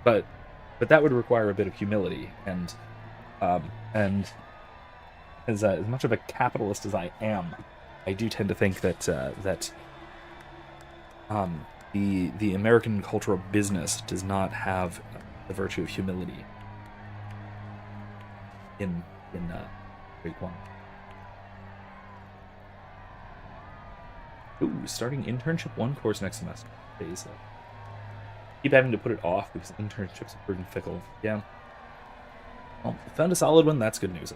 But that would require a bit of humility, and as much of a capitalist as I am, I do tend to think that the American cultural business does not have the virtue of humility in Great One. Ooh, starting internship 1 course next semester. Phase. Keep having to put it off because internships have proven fickle. Yeah. Well, found a solid one. That's good news.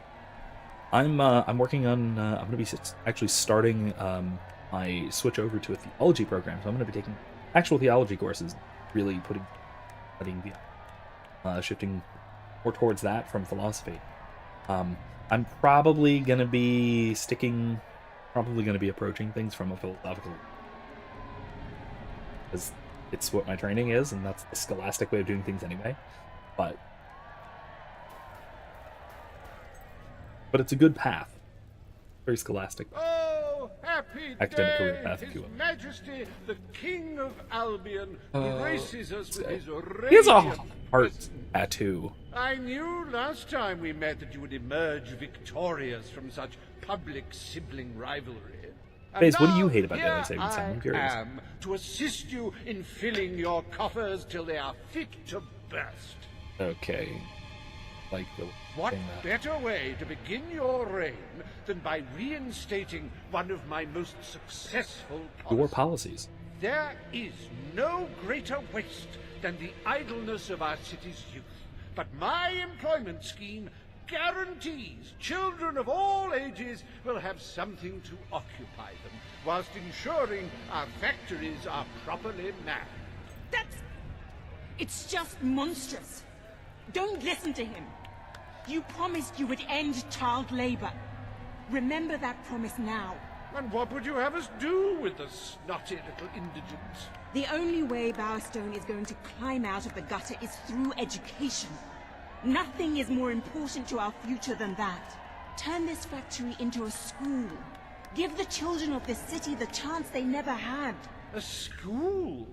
I'm working on. I'm going to be actually starting my switch over to a theology program. So I'm going to be taking actual theology courses, really shifting more towards that from philosophy. I'm probably going to be approaching things from a philosophical, because it's what my training is, and that's the scholastic way of doing things anyway. But it's a good path. Very scholastic. Oh, happy academic day! career path, if you will. His Majesty, the King of Albion, graces us with his He has a radiant heart presence. tattoo. I knew last time we met that you would emerge victorious from such public sibling rivalry. And Faze, what do now, you hate about here Daily Saving Time? I'm curious. I am to assist you in filling your coffers till they are fit to burst. Okay. Like the What thing that... better way to begin your reign than by reinstating one of my most successful policies? Your policies. There is no greater waste than the idleness of our city's youth. But my employment scheme guarantees children of all ages will have something to occupy them, whilst ensuring our factories are properly manned. It's just monstrous. Don't listen to him. You promised you would end child labor. Remember that promise now. And what would you have us do with the snotty little indigents? The only way Bowerstone is going to climb out of the gutter is through education. Nothing is more important to our future than that. Turn this factory into a school. Give the children of this city the chance they never had. A school?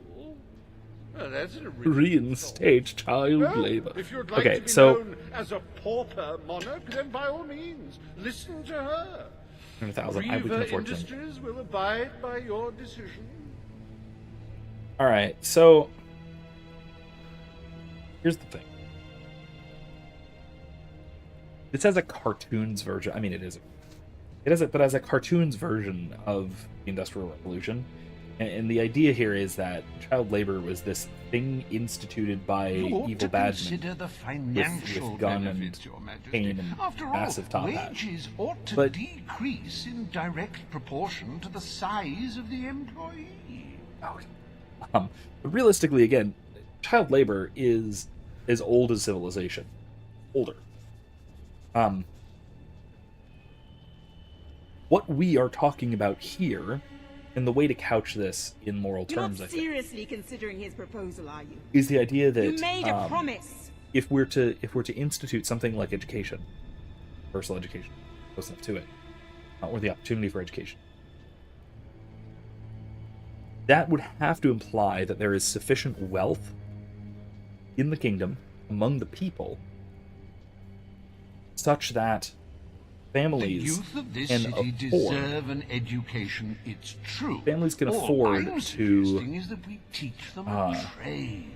Well, that's an original Reinstate child Well, labor. if you'd like Okay, to be so known as a pauper monarch, then by all means, listen to her. 100,000. We can Reaver afford them. Industries will abide by your decision. All right, so here's the thing. This has a cartoons version. I mean, it has a cartoons version of the Industrial Revolution, and the idea here is that child labor was this thing instituted by evil badmen the financial with gun and benefits, Your Majesty. cane and After all, massive top hat. wages ought to But- decrease in direct proportion to the size of the employee. But realistically, again, child labor is as old as civilization, older. What we are talking about here, and the way to couch this in moral You're terms, not I think, seriously considering his proposal, are you? is the idea that You made a promise. if we're to institute something like education, personal education, close enough to it, or the opportunity for education, that would have to imply that there is sufficient wealth in the kingdom among the people such that The families youth of this can city afford deserve an education, it's true. families can All afford I'm to suggesting is that we teach them a trade.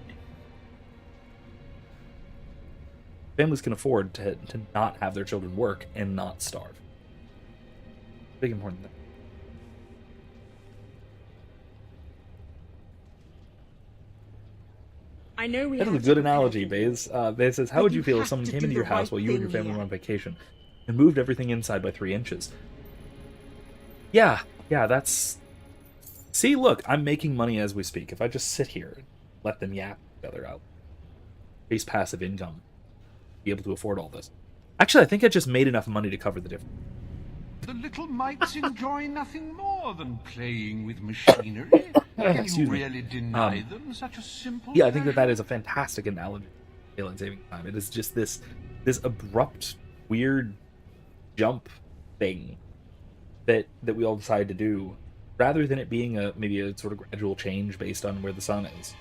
families can afford to not have their children work and not starve. Big important thing. I know we That is a have to good prepare analogy, for Baze. Baze says, how but would you you feel if have someone to came do into the your house right while you and your thing family were here. on vacation and moved everything inside by 3 inches? Yeah, that's... See, look, I'm making money as we speak. If I just sit here and let them yap together out, base passive income, be able to afford all this. Actually, I think I just made enough money to cover the difference. The little mites enjoy nothing more than playing with machinery. Can you Excuse me. really deny them such a simple Yeah, I think that pleasure? is a fantastic analogy for daylight saving time. It is just this abrupt, weird jump thing that we all decide to do, rather than it being maybe a sort of gradual change based on where the sun is.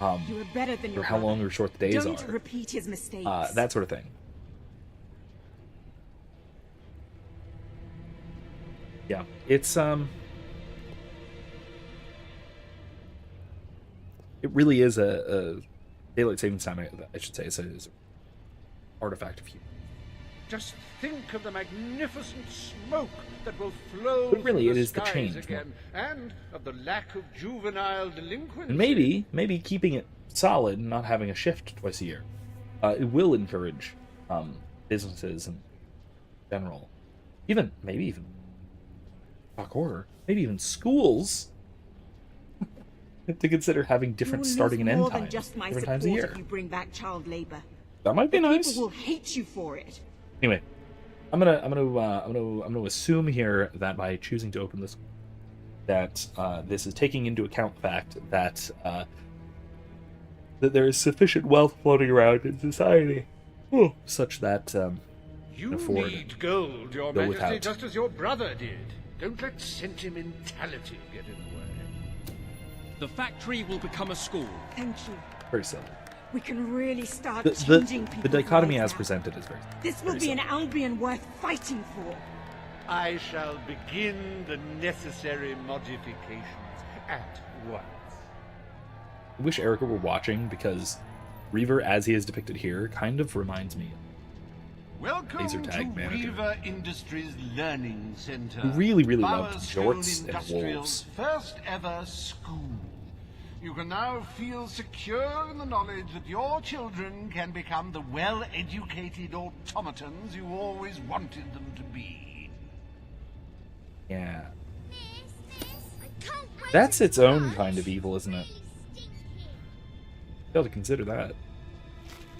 You are better than Or your how long brother. or short the days Don't are. repeat his mistakes. That sort of thing. Yeah, it's it really is a daylight savings time. I should say, is an artifact of human. Just think of the magnificent smoke that will flow But really, through it the is the skies change, again, and of the lack of juvenile delinquency. And maybe keeping it solid and not having a shift twice a year, it will encourage businesses in general, maybe even talk horror, maybe even schools to consider having different You will starting lose and end more times than just my different support times a year. if you bring back child labor. That might be The nice. people will hate you for it. Anyway, I'm gonna assume here that by choosing to open this, that this is taking into account the fact that that there is sufficient wealth floating around in society, such that You can afford need gold, Your go Majesty, without. just as your brother did. Don't let sentimentality get in the way. The factory will become a school. Thank you. Very silly. We can really start The changing people's dichotomy lives as now. presented is very. This will very be silly. an Albion worth fighting for. I shall begin the necessary modifications at once. I wish Erica were watching, because Reaver, as he is depicted here, kind of reminds me Welcome Laser to tag manager. Weaver Industries Learning Center. who really loved Bowerstone jorts and Industrial's wolves. first ever school. You can now feel secure in the knowledge that your children can become the well-educated automatons you always wanted them to be. Yeah. That's its own kind of evil, isn't it? Fail to consider that.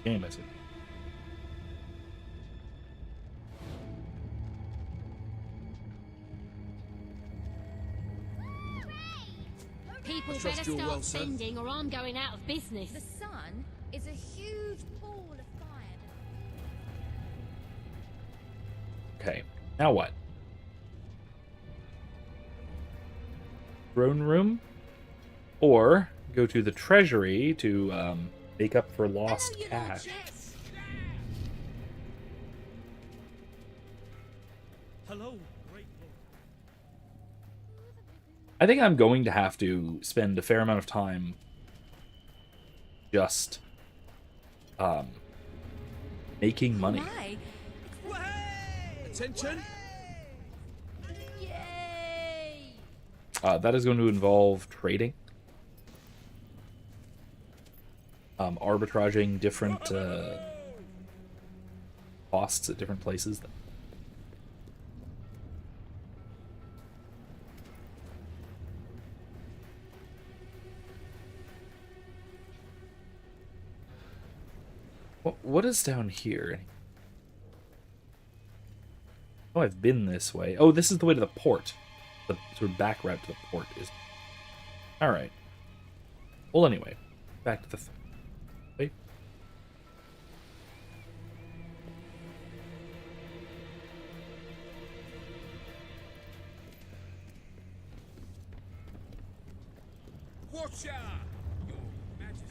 Game, I see. People I trust better you're start well, sir. spending or I'm going out of business. The sun is a huge ball of fire. Okay, now what? Throne room? Or go to the treasury to make up for lost cash. Hello. I think I'm going to have to spend a fair amount of time just making money. Attention! Yay! That is going to involve trading, arbitraging different costs at different places. What is down here? Oh, I've been this way. Oh, this is the way to the port. The sort of back route to the port is. Alright. Well, anyway. Back to the wait. Watch out! Your Majesty.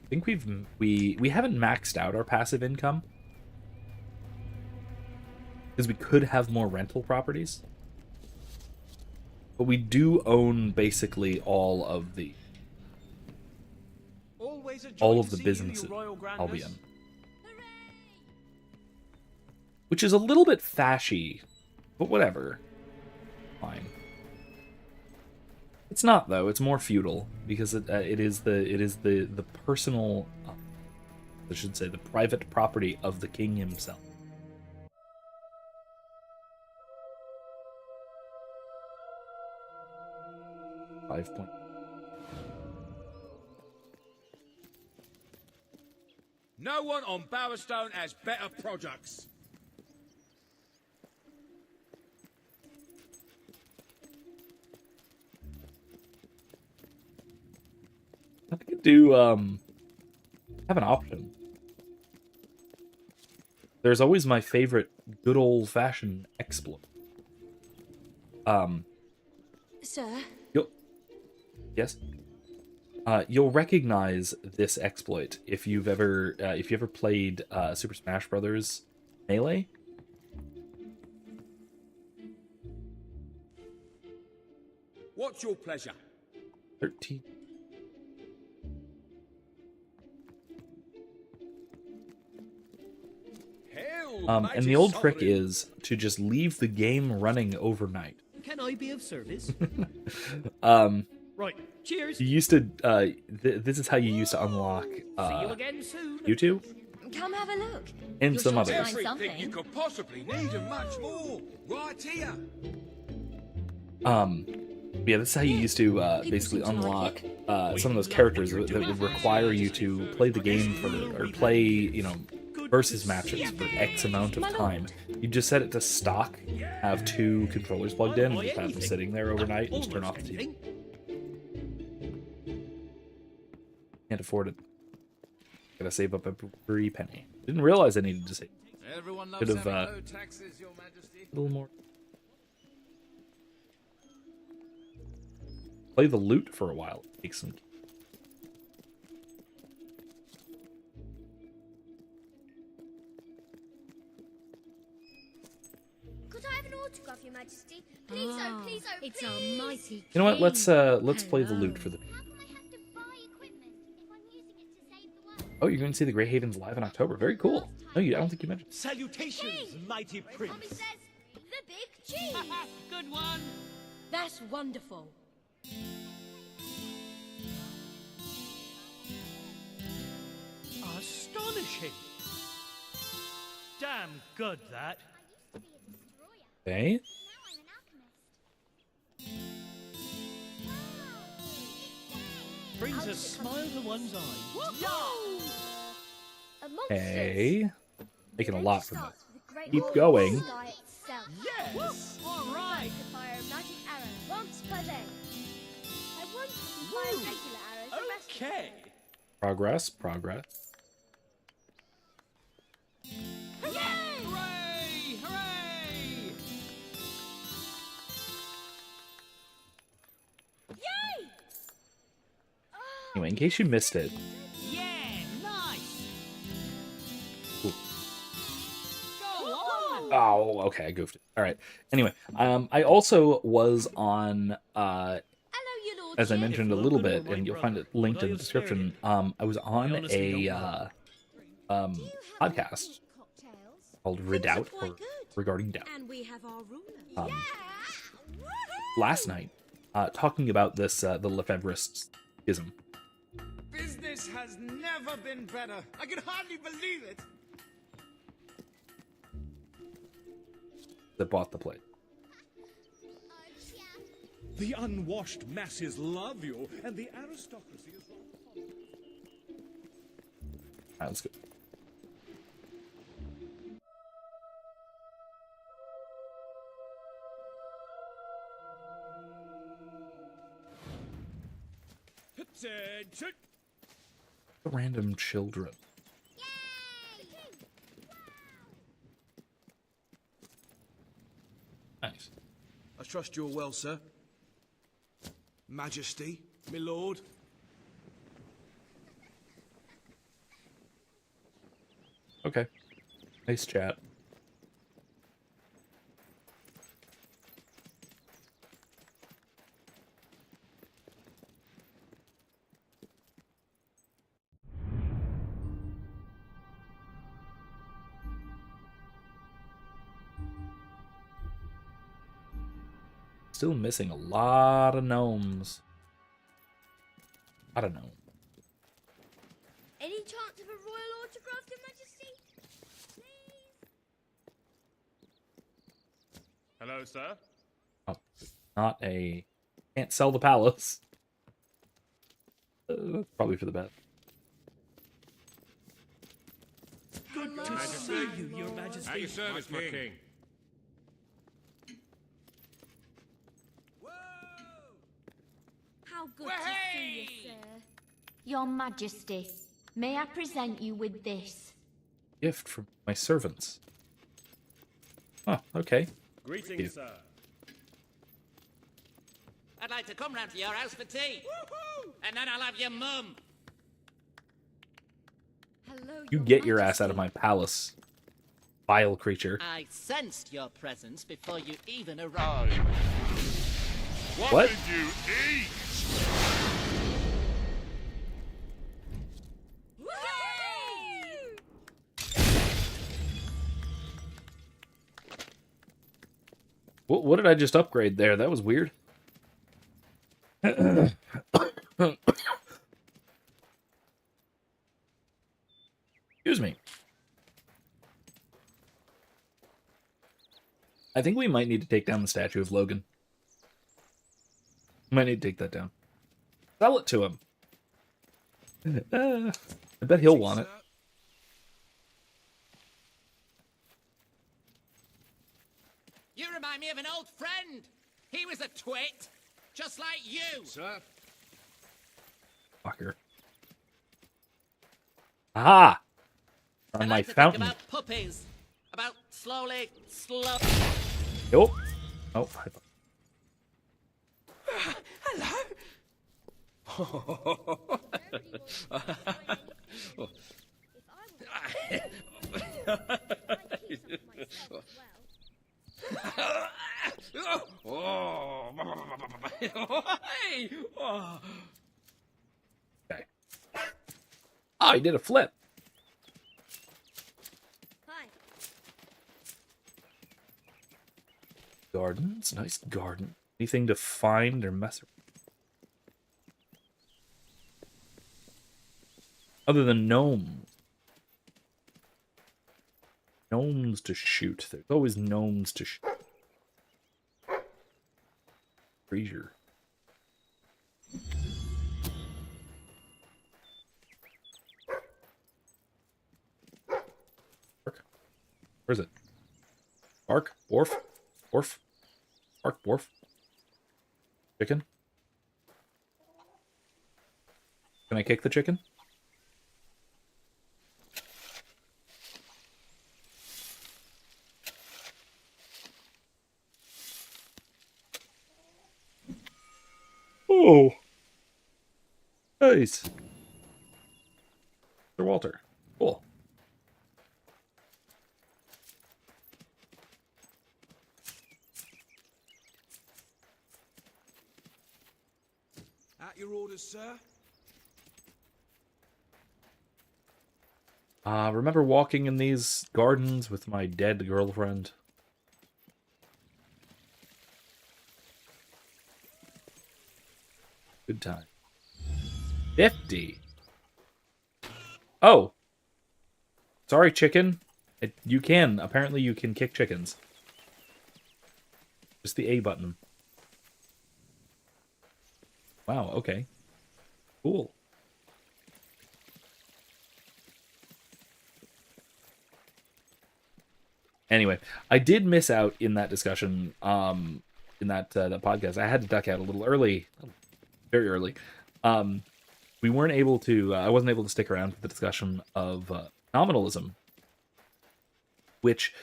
I think we haven't maxed out our passive income, because we could have more rental properties, but we do own basically all of the businesses. Albion. which is a little bit fashy, but whatever. Fine. It's not though. It's more feudal because it is the personal, I should say, the private property of the king himself. 5 point. No one on Bowerstone has better products. I could do have an option. There's always my favorite good old-fashioned exploit. Sir? Yes? You'll recognize this exploit if you ever played Super Smash Bros. Melee. What's your pleasure? 13. And the old trick is to just leave the game running overnight. Can I be of service? Right. Cheers. You used to. This is how you used to unlock. See you again soon. YouTube. Come have a look. And You're some sure to others. find Everything you something. could possibly need and much more. Right here. Yeah, this is how you used to basically unlock some of those characters that would require you to play the game or play, versus matches for X amount of time. You just set it to stock, have 2 controllers plugged in, and just have them sitting there overnight, and just turn off the TV. Can't afford it. Gotta save up every penny. Didn't realize I needed to save. Could have a little more. Play the loot for a while. Take some. Could I have an autograph, Your Majesty? Please, oh, please, oh, It's please. a mighty You know what? king. Let's play the loot for the. Oh, you're going to see the Grey Havens live in October. Very cool. No, I don't think you mentioned. Salutations, mighty prince. Tommy says the big cheese. Good one. That's wonderful. Astonishing. Damn good, that. Okay. Brings a smile to one's eye. Okay. Making a lot from it. Keep going. Yes. All right. To fire a magic arrow once per day. I want to fire regular arrows the rest of the day. Progress. Progress. Hooray! Hooray! Yay! Anyway, in case you missed it. Yeah, nice. Ooh. Go on. Oh, okay, I goofed it. All right. Anyway, I also was on, as I mentioned a little bit, and you'll find it linked in the description. I was on a podcast called Redoubt, or Regarding Doubt. And we have our ruler. Last night, talking about this, the Lefebvreist schism. Business has never been better. I can hardly believe it. That bought the plate. The unwashed masses love you, and the aristocracy is well. Alright, let's go. Attention! Random children. Nice. I trust you're well, sir. Majesty, my lord. Okay. Nice chat. Still missing a lot of gnomes. I don't know. Any chance of a royal autograph, Your Majesty? Hello, sir. Oh, not a... Can't sell the palace. Probably for the best. Good to see you, Your Majesty. At your service, my king. How good to see you, sir. Your Majesty, may I present you with this? Gift from my servants. Oh, okay. Greetings, sir. I'd like to come round to your house for tea. And then I'll have your mum. Hello, You get your ass out of my palace, vile creature. I sensed your presence before you even arrived. What? Did you eat? What did I just upgrade there? That was weird. Excuse me. I think we might need to take down the statue of Logan. Might need to take that down. Sell it to him. I bet he'll want it. You remind me of an old friend. He was a twit, just like you. Sir? Fucker. Aha! On I my like to fountain. think about puppies. About slow. Nope. Oh, okay. Oh, he did a flip. Hi. Gardens, nice garden. Anything to find or mess around? Other than gnomes. Gnomes to shoot. There's always gnomes to shoot. Freezer. Bark. Where is it? Bark? Wharf? Wharf? Bark? Wharf? Chicken? Can I kick the chicken? Oh, nice. Sir Walter. Cool. At your orders, sir. Remember walking in these gardens with my dead girlfriend? Good time. 50. Oh. Sorry, chicken. Apparently you can kick chickens. Just the A button. Wow, okay. Cool. Anyway, I did miss out in that discussion, in that podcast. I had to duck out a little early, very early. We weren't able to. I wasn't able to stick around for the discussion of nominalism, which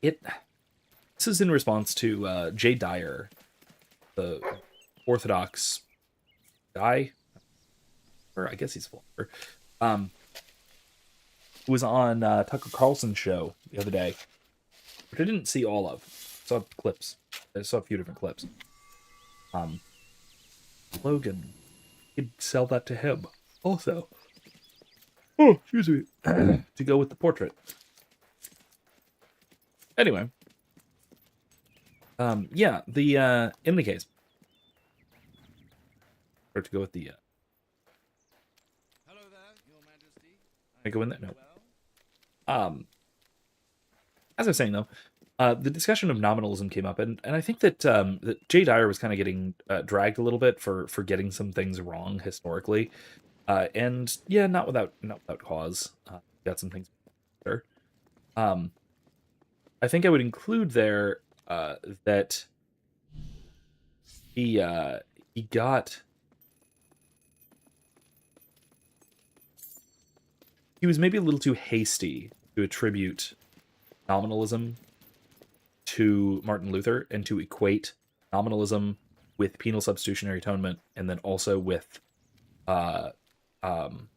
this is in response to Jay Dyer, the Orthodox guy, or I guess he's full. Who was on Tucker Carlson's show the other day, which I didn't see all of. I saw clips. I saw a few different clips. Logan, you'd sell that to him also. Oh, excuse me. To go with the portrait. Anyway. Yeah, the in the case, or to go with the. Hello there, Your Majesty. I go in there. No. As I was saying though, the discussion of nominalism came up, and I think that Jay Dyer was kind of getting dragged a little bit for getting some things wrong historically, and yeah, not without cause. Got some things better. Um, I think I would include there that he he got he was maybe a little too hasty to attribute nominalism to Martin Luther and to equate nominalism with penal substitutionary atonement, and then also with uh, um,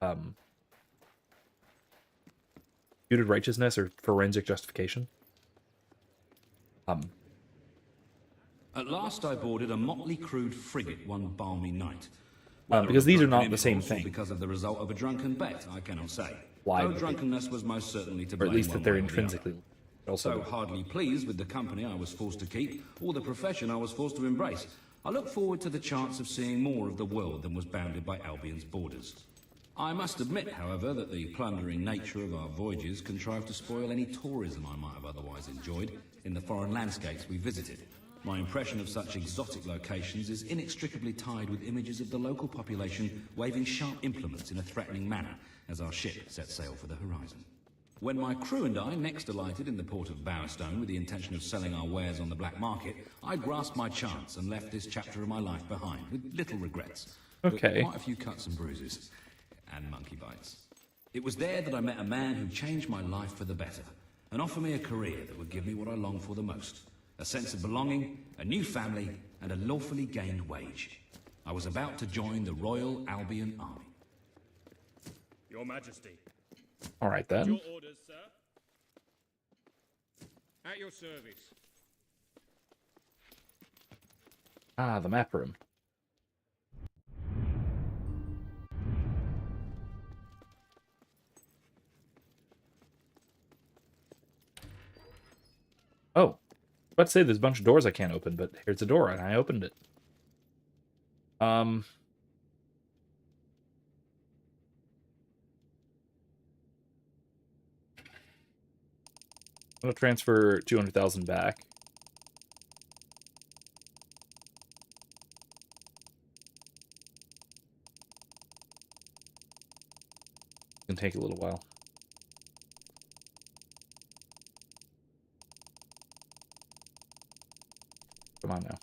um, imputed righteousness or forensic justification. At last I boarded a motley crewed frigate one balmy night. Because these are not the same thing. Because of the result of a drunken bet, I cannot say. Why Though drunkenness was most certainly to or blame. at least one that they're way or the intrinsically other. also. So hardly pleased with the company I was forced to keep, or the profession I was forced to embrace, I look forward to the chance of seeing more of the world than was bounded by Albion's borders. I must admit, however, that the plundering nature of our voyages contrived to spoil any tourism I might have otherwise enjoyed in the foreign landscapes we visited. My impression of such exotic locations is inextricably tied with images of the local population waving sharp implements in a threatening manner as our ship set sail for the horizon. When my crew and I next alighted in the port of Bowerstone with the intention of selling our wares on the black market, I grasped my chance and left this chapter of my life behind with little regrets. Okay. But quite a few cuts and bruises. And monkey bites. It was there that I met a man who changed my life for the better and offered me a career that would give me what I long for the most. A sense of belonging, a new family, and a lawfully gained wage. I was about to join the Royal Albion Army. Your Majesty. All right then. Your orders, sir. At your service. Ah, the map room. Oh, about to say there's a bunch of doors I can't open, but here's a door and I opened it. I'm gonna transfer 200,000 back. It's gonna take a little while. Come on now.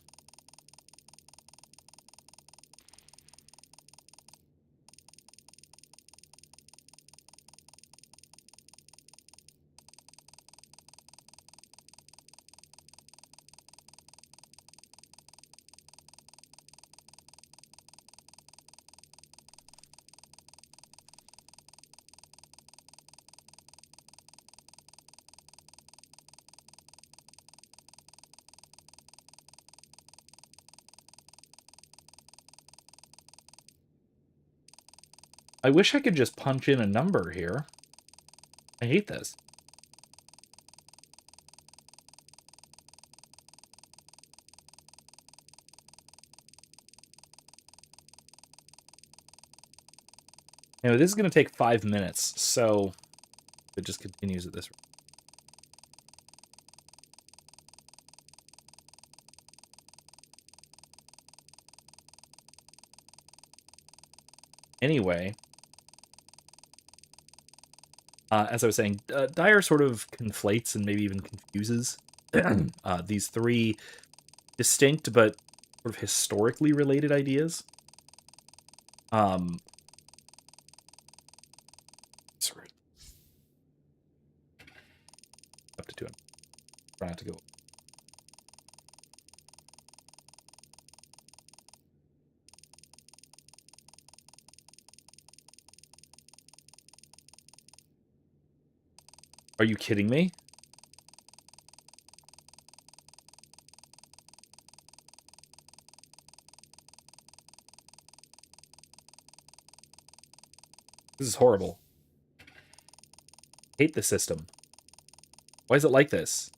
I wish I could just punch in a number here. I hate this. Anyway, this is going to take 5 minutes, so it just continues at this rate. Anyway, as I was saying, Dyer sort of conflates and maybe even confuses these three distinct but sort of historically related ideas. Sorry. Up to 200. Try not to go. Are you kidding me? This is horrible. I hate the system. Why is it like this?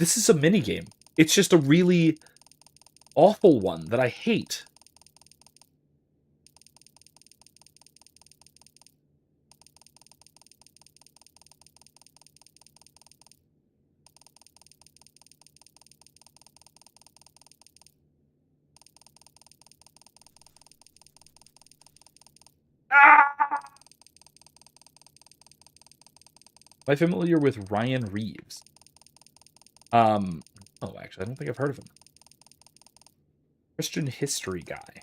This is a minigame. It's just a really awful one that I hate. Am I familiar with Ryan Reeves? Oh, actually, I don't think I've heard of him. Christian history guy. I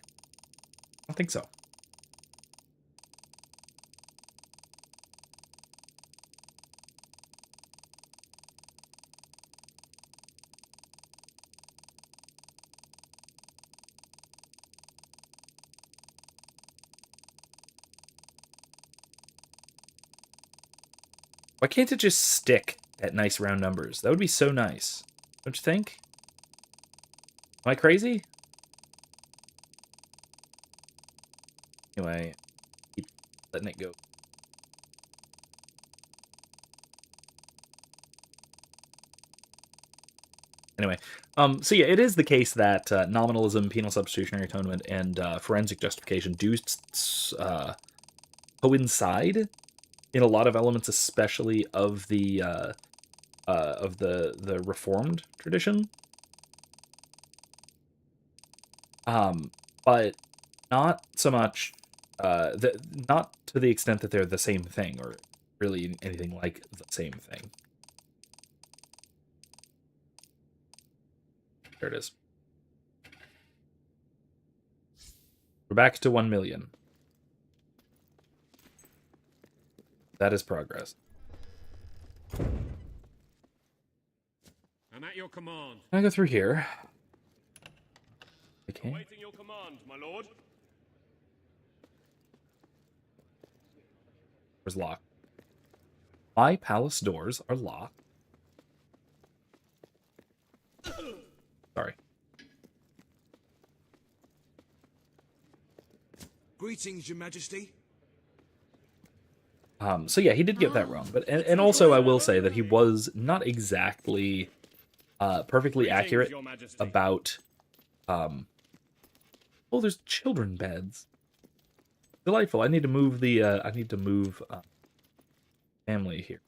don't think so. Why can't it just stick at nice round numbers? That would be so nice. Don't you think? Am I crazy? Anyway, keep letting it go. Anyway, so yeah, it is the case that nominalism, penal substitutionary atonement, and forensic justification do coincide in a lot of elements, especially of the Reformed tradition. But not so much, not to the extent that they're the same thing, or really anything like the same thing. There it is. We're back to 1 million. That is progress. I'm at your command. Can I go through here? Okay. Awaiting your command, my lord. Doors locked. My palace doors are locked. Sorry. Greetings, Your Majesty. So yeah, he did get that wrong, but and also I will say that he was not exactly perfectly accurate about oh, there's children beds. Delightful. I need to move the family here.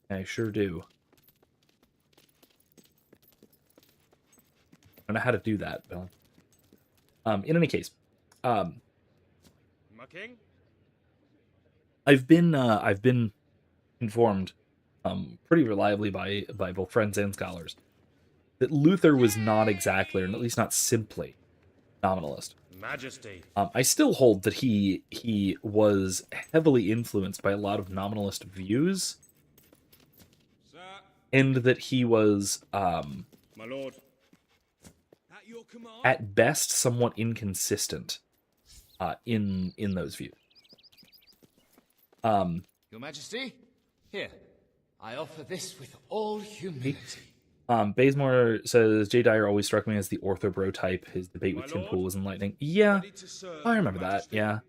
I sure do. I don't know how to do that, Bill. In any case, My king? I've been informed pretty reliably by both friends and scholars that Luther was not exactly, or at least not simply, nominalist. Majesty. I still hold that he was heavily influenced by a lot of nominalist views, and that he was my lord, at best somewhat inconsistent in those views. Your Majesty, here, I offer this with all humility. Bazemore says, Jay Dyer always struck me as the orthobro type. His debate with Tim Pool was enlightening. Yeah, I remember that, yeah.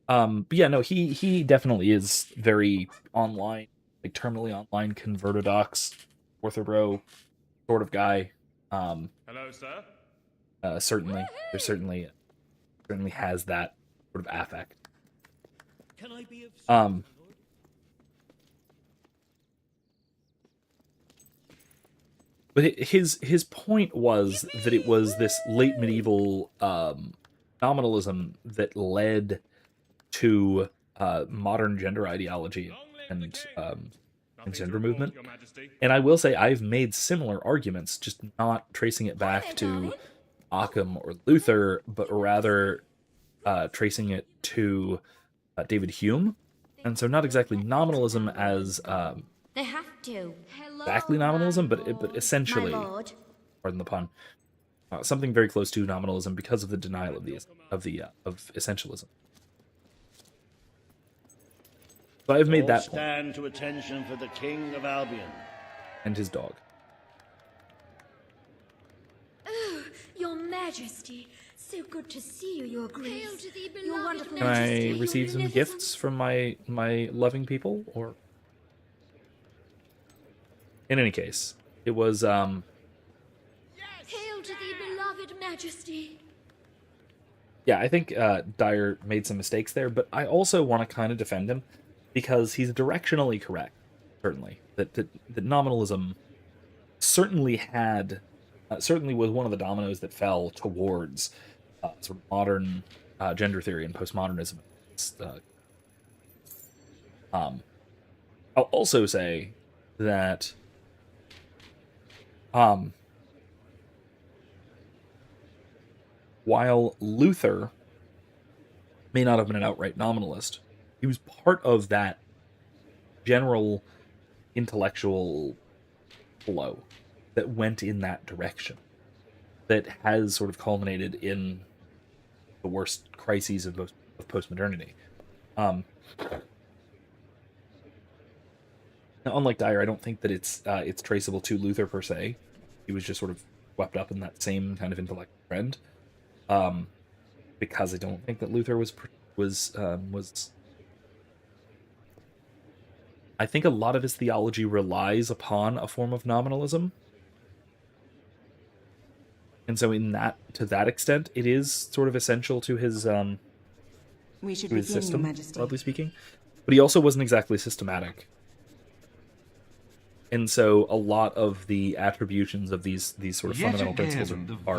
But yeah, no, he definitely is very online, like terminally online, convertodox, orthobro sort of guy. Hello, sir. Certainly, there certainly has that sort of affect. Can I be of But his point was that it was this late medieval nominalism that led to modern gender ideology and gender movement. And I will say I've made similar arguments, just not tracing it back to Occam or Luther, but rather tracing it to David Hume. And so not exactly nominalism as They have to. exactly nominalism, but essentially, pardon the pun, something very close to nominalism because of the denial of essentialism. So I've made that point. Stand to attention for the King of Albion And his dog. Oh, Your Majesty, so good to see you, Your Grace. Your wonderful Can I Majesty, receive some gifts from my loving people, or? in any case, it was Hail to thee, beloved majesty. yeah, I think Dyer made some mistakes there, but I also want to kind of defend him because he's directionally correct. Certainly, that nominalism certainly had certainly was one of the dominoes that fell towards sort of modern gender theory and postmodernism. Um, I'll also say that while Luther may not have been an outright nominalist, he was part of that general intellectual flow that went in that direction that has sort of culminated in the worst crises of postmodernity. Now, unlike Dyer, I don't think that it's traceable to Luther per se. He was just sort of swept up in that same kind of intellectual trend, because I don't think that Luther was. I think a lot of his theology relies upon a form of nominalism, and so to that extent, it is sort of essential to his We should to his begin, system, Your Majesty. broadly speaking. But he also wasn't exactly systematic. And so a lot of the attributions of these sort of fundamental principles are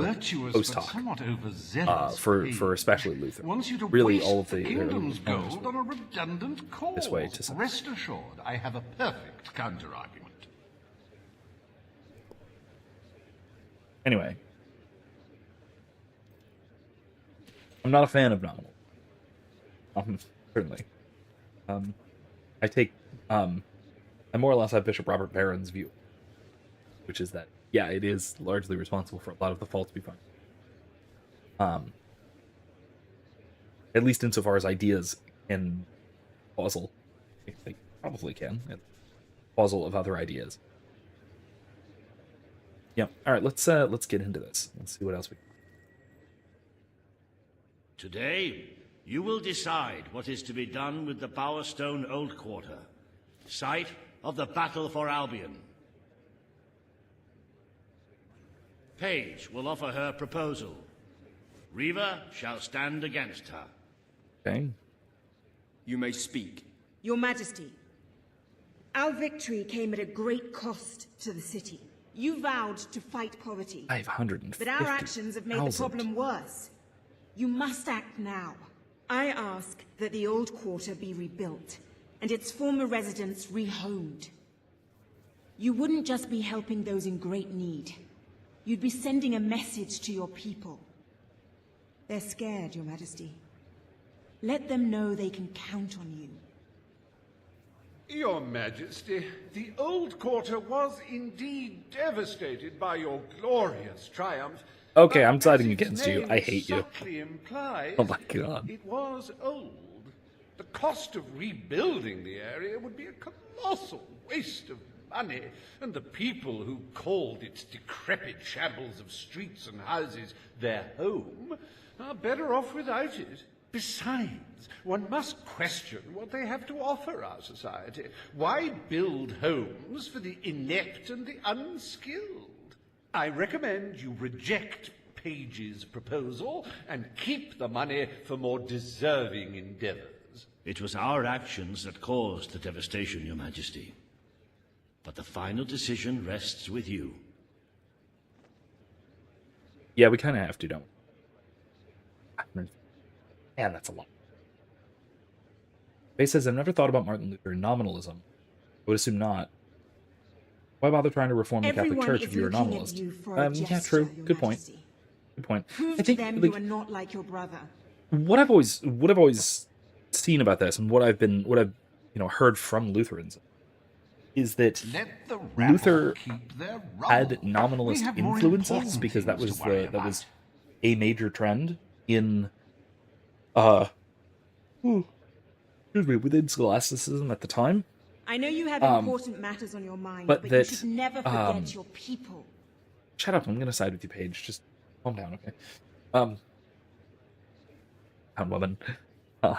post hoc, for especially Luther. Really, all of the kingdom's gold on a redundant cause. This way to some. Rest assured, I have a perfect counter-argument. Anyway, I'm not a fan of nominal. Certainly. I take I more or less have Bishop Robert Barron's view, which is that, yeah, it is largely responsible for a lot of the faults we find. At least insofar as ideas can puzzle. They probably can. Puzzle of other ideas. Yeah. All right. Let's get into this. Let's see what else we. Today, you will decide what is to be done with the Bowerstone Old Quarter, site of the Battle for Albion. Paige will offer her proposal. Reva shall stand against her. Okay. You may speak. Your Majesty, our victory came at a great cost to the city. You vowed to fight poverty. 550,000. But our actions have made the problem worse. You must act now. I ask that the Old Quarter be rebuilt, and its former residents rehomed. You wouldn't just be helping those in great need. You'd be sending a message to your people. They're scared, Your Majesty. Let them know they can count on you. Your Majesty, the Old Quarter was indeed devastated by your glorious triumph. Okay, I'm siding against you. I hate you. Implies, Oh my god. it was old. The cost of rebuilding the area would be a colossal waste of money, and the people who called its decrepit shambles of streets and houses their home are better off without it. Besides, one must question what they have to offer our society. Why build homes for the inept and the unskilled? I recommend you reject Paige's proposal and keep the money for more deserving endeavors. It was our actions that caused the devastation, Your Majesty. But the final decision rests with you. Yeah, we kind of have to, don't we? Man, that's a lot. Faye says, I've never thought about Martin Luther and nominalism. I would assume not. Why bother trying to reform the Catholic Church if you're a nominalist? Yeah, true. Good point. Good point. Prove to them you are not like your brother. What I've always seen about this, and what I've heard from Lutherans, is that Luther had nominalist influences because that was a major trend in within scholasticism at the time. I know you have important matters on your mind, but you should never forget your people. Shut up, I'm gonna side with you, Paige. Just calm down, okay? Woman.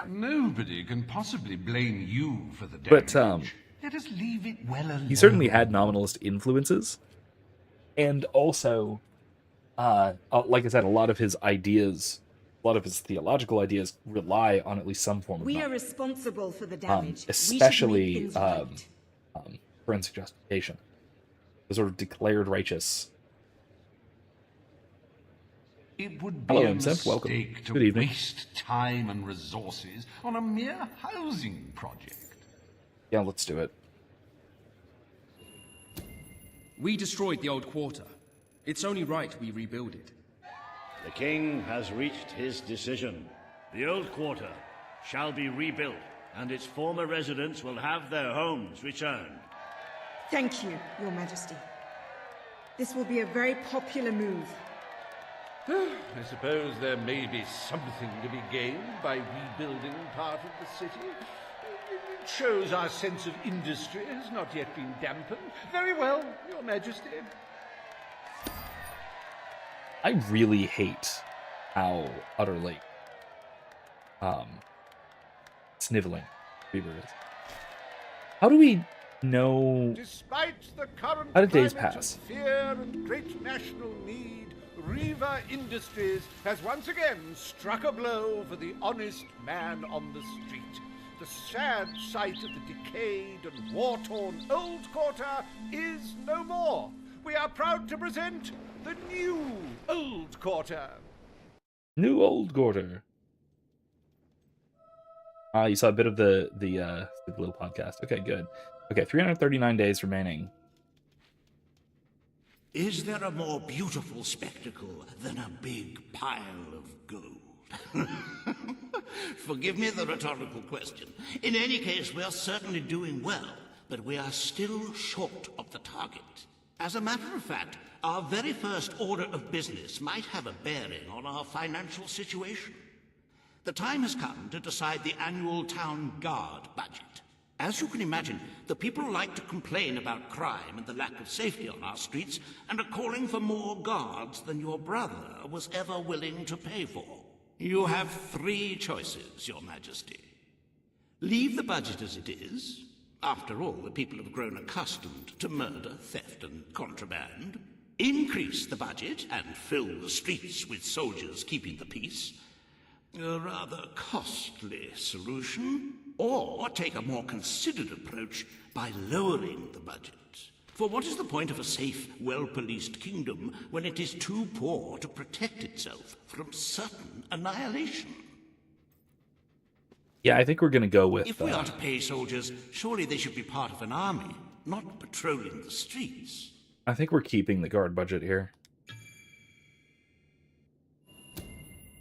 Nobody can possibly blame you for the damage. Let us leave it well alone. He certainly had nominalist influences, and also, like I said, a lot of his theological ideas rely on at least some form of We are responsible for the damage. especially we should make things right. forensic justification, the sort of declared righteous. It would be Hello, a Imsep. Welcome. mistake to Good evening. waste time and resources on a mere housing project. Yeah, let's do it. We destroyed the old quarter. It's only right we rebuild it. The king has reached his decision. The old quarter shall be rebuilt, and its former residents will have their homes returned. Thank you, Your Majesty. This will be a very popular move. I suppose there may be something to be gained by rebuilding part of the city. It shows our sense of industry has not yet been dampened. Very well, Your Majesty. I really hate how utterly sniveling Fever is. How do we know? Despite the current How did days climate pass? of fear and great national need, Riva Industries has once again struck a blow for the honest man on the street. The sad sight of the decayed and war-torn old quarter is no more. We are proud to present the new old quarter. New old quarter. You saw a bit of the little podcast. Okay, good. Okay, 339 days remaining. Is there a more beautiful spectacle than a big pile of gold? Forgive me the rhetorical question. In any case, we are certainly doing well, but we are still short of the target. As a matter of fact, our very first order of business might have a bearing on our financial situation. The time has come to decide the annual town guard budget. As you can imagine, the people like to complain about crime and the lack of safety on our streets, and are calling for more guards than your brother was ever willing to pay for. You have 3 choices, Your Majesty. Leave the budget as it is. After all, the people have grown accustomed to murder, theft, and contraband. Increase the budget and fill the streets with soldiers keeping the peace. A rather costly solution. Or take a more considered approach by lowering the budget. For what is the point of a safe, well-policed kingdom when it is too poor to protect itself from certain annihilation? Yeah, I think we're going to go with... If we are to pay soldiers, surely they should be part of an army, not patrolling the streets. I think we're keeping the guard budget here.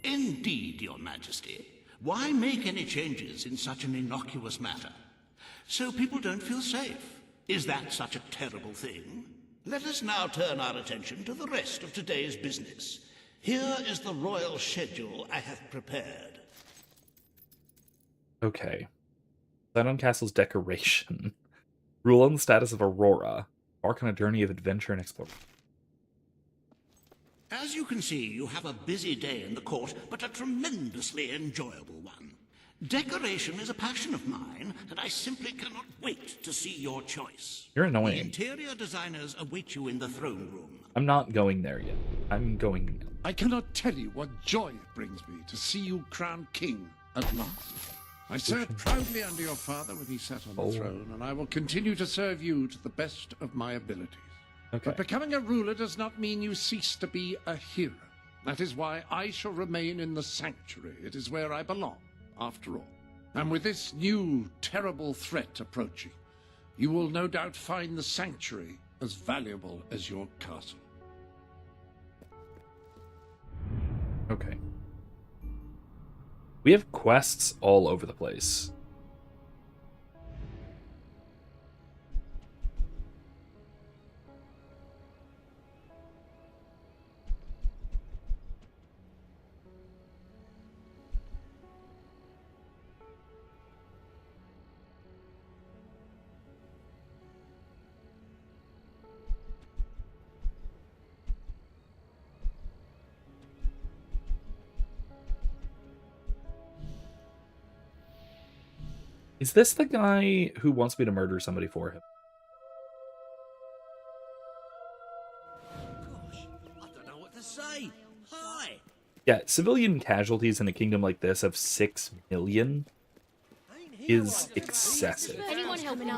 Indeed, Your Majesty. Why make any changes in such an innocuous matter? So people don't feel safe. Is that such a terrible thing? Let us now turn our attention to the rest of today's business. Here is the royal schedule I have prepared. Okay. Set on Castle's decoration. Rule on the status of Aurora. Embark on a journey of adventure and exploration. As you can see, you have a busy day in the court, but a tremendously enjoyable one. Decoration is a passion of mine, and I simply cannot wait to see your choice. You're annoying. The interior designers await you in the throne room. I'm not going there yet. I'm going... I cannot tell you what joy it brings me to see you crowned king at last. I served proudly under your father when he sat on the throne, and I will continue to serve you to the best of my abilities. Okay. But becoming a ruler does not mean you cease to be a hero. That is why I shall remain in the sanctuary. It is where I belong, after all. And with this new, terrible threat approaching, you will no doubt find the sanctuary as valuable as your castle. Okay. We have quests all over the place. Is this the guy who wants me to murder somebody for him? Gosh, I don't know what to say. Hi. Yeah, civilian casualties in a kingdom like this of 6 million is excessive. Anyone helping you?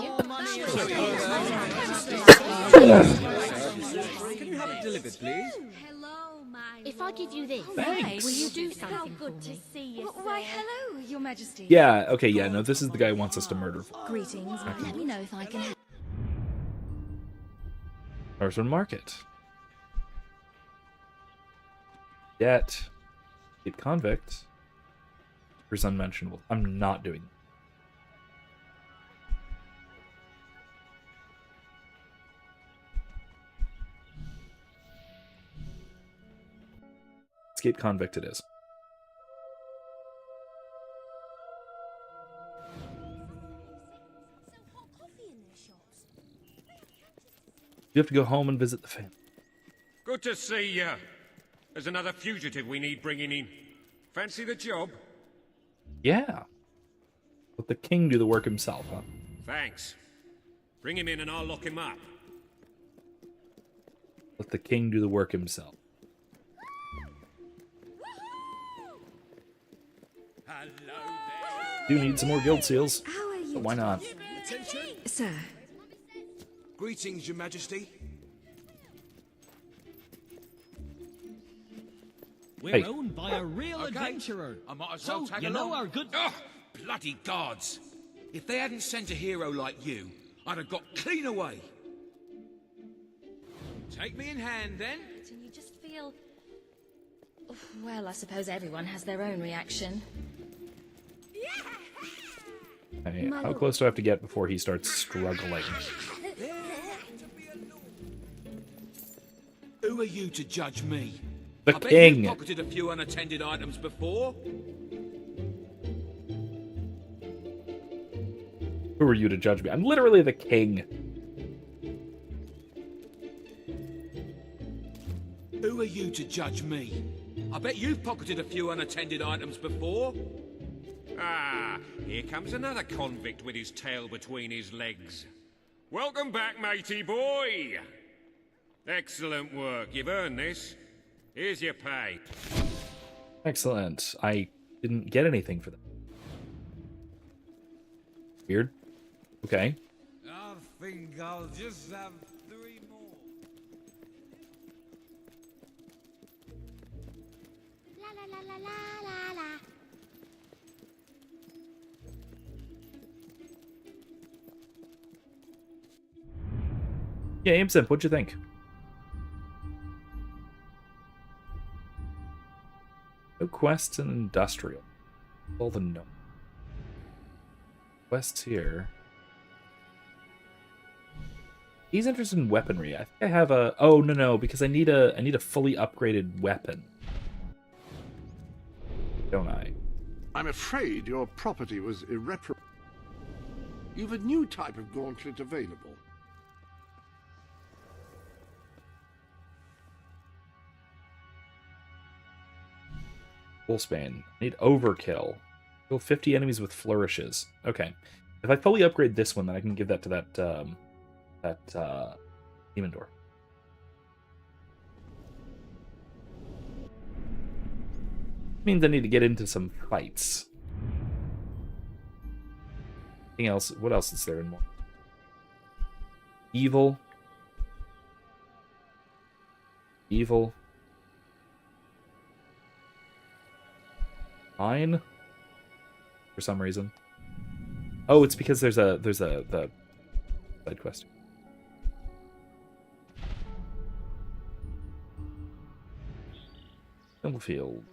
Can you have it delivered, please? Hello, my If I give you this, Thanks. will you do something How for good to me? see you, Why, hello, Your Majesty. Yeah, okay, yeah, no, this is the guy who wants us to murder for. Greetings. Let me know if I can help. Northern Market. Debt. Escape convict. Is unmentionable. I'm not doing that. Escape convict it is. You have to go home and visit the family. Good to see you. There's another fugitive we need bringing in. Fancy the job? Yeah. Let the king do the work himself, huh? Thanks. Bring him in and I'll lock him up. Let the king do the work himself. Do need some more guild seals. How are you? But why not? Attention. Sir. Greetings, Your Majesty. We're Hey. owned by a real adventurer. I might as well So, tag you know along. our good... Oh, bloody guards! If they hadn't sent a hero like you, I'd have got clean away. Take me in hand, then. And you just feel... Well, I suppose everyone has their own reaction. Hey, how close do I have to get before he starts struggling? Who are you to judge me? The I bet king. you've pocketed a few unattended items before. Who are you to judge me? I'm literally the king. Who are you to judge me? I bet you've pocketed a few unattended items before. Ah, here comes another convict with his tail between his legs. Welcome back, matey boy. Excellent work. You've earned this. Here's your pay. Excellent. I didn't get anything for that. Weird. Okay. I think I'll just have 3 more. La la la la la la la. Yeah, Amsimp, what'd you think? No quests in industrial. All the no quests here. He's interested in weaponry. I think I have a. Oh no, because I need a fully upgraded weapon. Don't I? I'm afraid your property was irreparable. You've a new type of gauntlet available. Wolfsbane. I need overkill. Kill 50 enemies with flourishes. Okay. If I fully upgrade this one, then I can give that to that demon door. Means I need to get into some fights. Anything else? What else is there in more? Evil. Evil. Fine. For some reason. Oh, it's because there's the side quest. Field.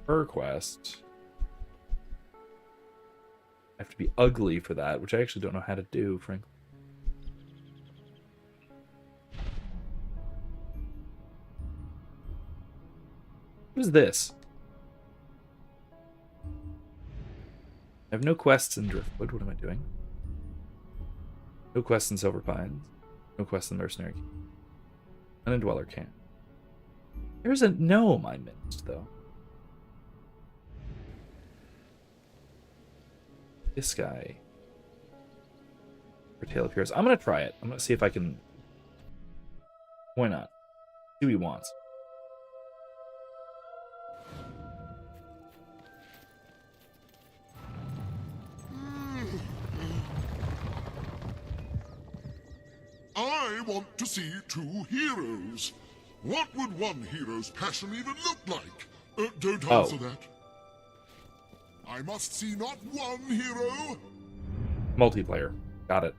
Per quest. I have to be ugly for that, which I actually don't know how to do, frankly. What is this? I have no quests in Driftwood. What am I doing? No quests in Silver Pines. No quests in Mercenary Camp. None in Dweller Camp. There's a gnome I missed, though. This guy. for Tale of Heroes. I'm gonna try it. I'm gonna see if I can. Why not? See what he wants. I want to see two heroes. What would one hero's passion even look like? Don't answer that. I must see not one hero. Multiplayer. Got it.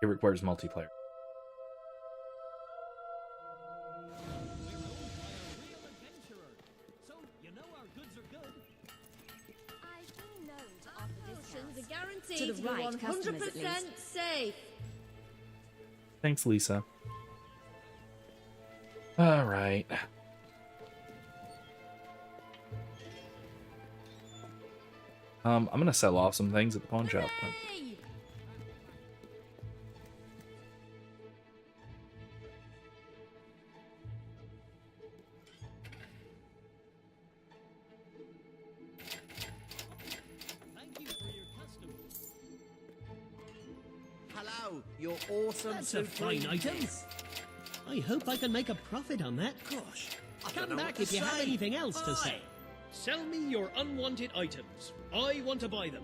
It requires multiplayer. To the right, 100% safe. Thanks, Lisa. All right. I'm gonna sell off some things at the pawn shop. Hello, your awesome. That's a fine item. I hope I can make a profit on that. Gosh, come back if you have anything else to say. Sell me your unwanted items. I want to buy them.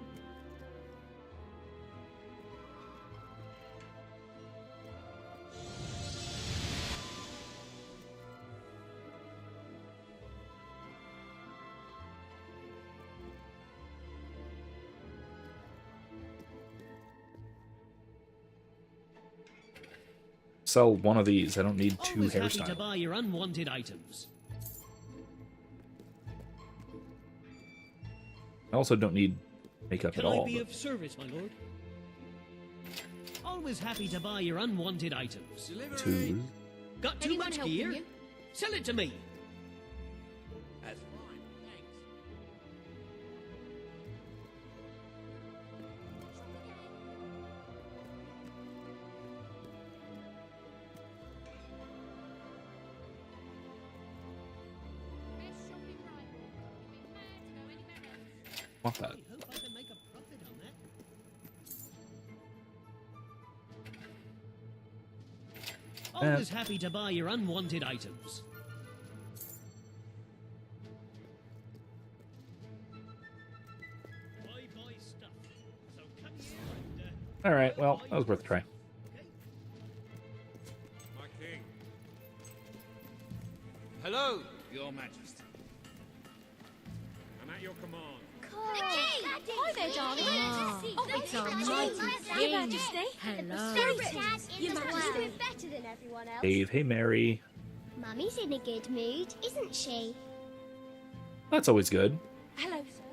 Sell one of these. I don't need two Always happy to hairstyles. buy your unwanted items. I also don't need makeup Can at I all. be but- of service, my lord? Always happy to buy your unwanted items. Two. Got too Anyone much helping gear? you? Sell it to me. That's fine, thanks. Want that? I hope I can make a profit on that. Always happy to buy your unwanted items. I buy stuff. So come here and, All right. Well, that was worth a try. My king. Hello, Your Majesty. I'm at your command. Hi there, darling. It's our mighty king. Your Majesty. Hello. Your Majesty. We're better than everyone else. Dave, hey Mary. Mummy's in a good mood, isn't she? That's always good. Hello, sir.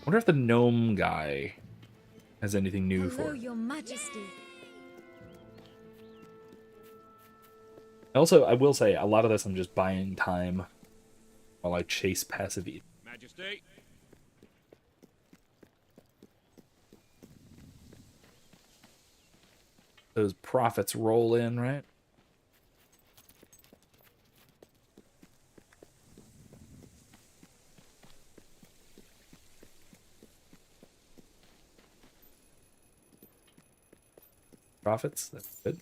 Wonder if the gnome guy has anything new Hello, for it. Your Majesty. Also, I will say, a lot of this I'm just buying time while I chase passive evil. Majesty. Those profits roll in, right? Profits, that's good.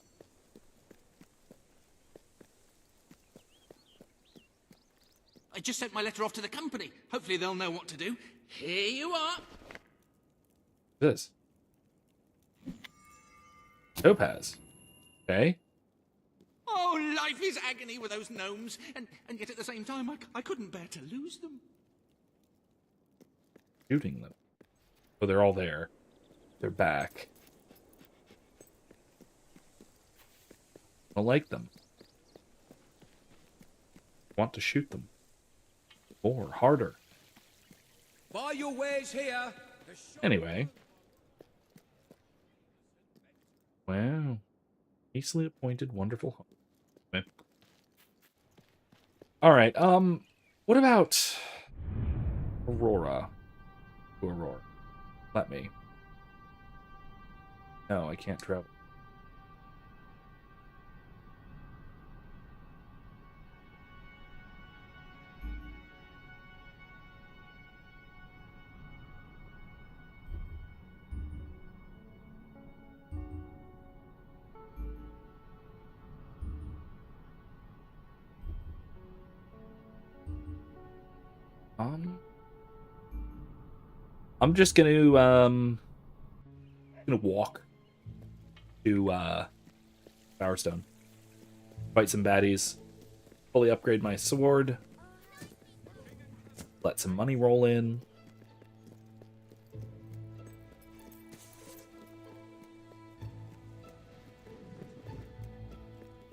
I just sent my letter off to the company. Hopefully they'll know what to do. Here you are. This. Topaz. Okay. Oh, life is agony with those gnomes. And yet at the same time, I couldn't bear to lose them. Shooting them. Oh, they're all there. They're back. I don't like them. Want to shoot them. More, harder. Buy your wares here. Anyway. Wow. Hastily appointed wonderful home. Okay. Alright, what about Aurora? To Aurora. Let me. No, I can't travel. I'm just gonna walk to Bowerstone, fight some baddies, fully upgrade my sword, let some money roll in.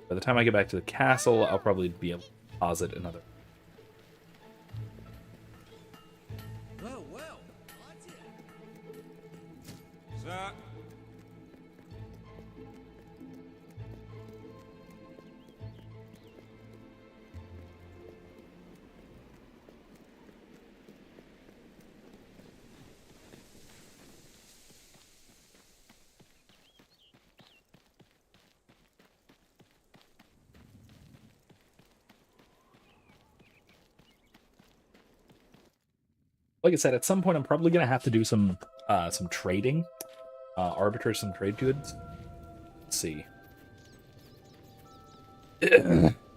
By the time I get back to the castle, I'll probably be able to deposit another. Oh, well. Sir. Like I said, at some point I'm probably gonna have to do some trading, arbitrage some trade goods. Let's see.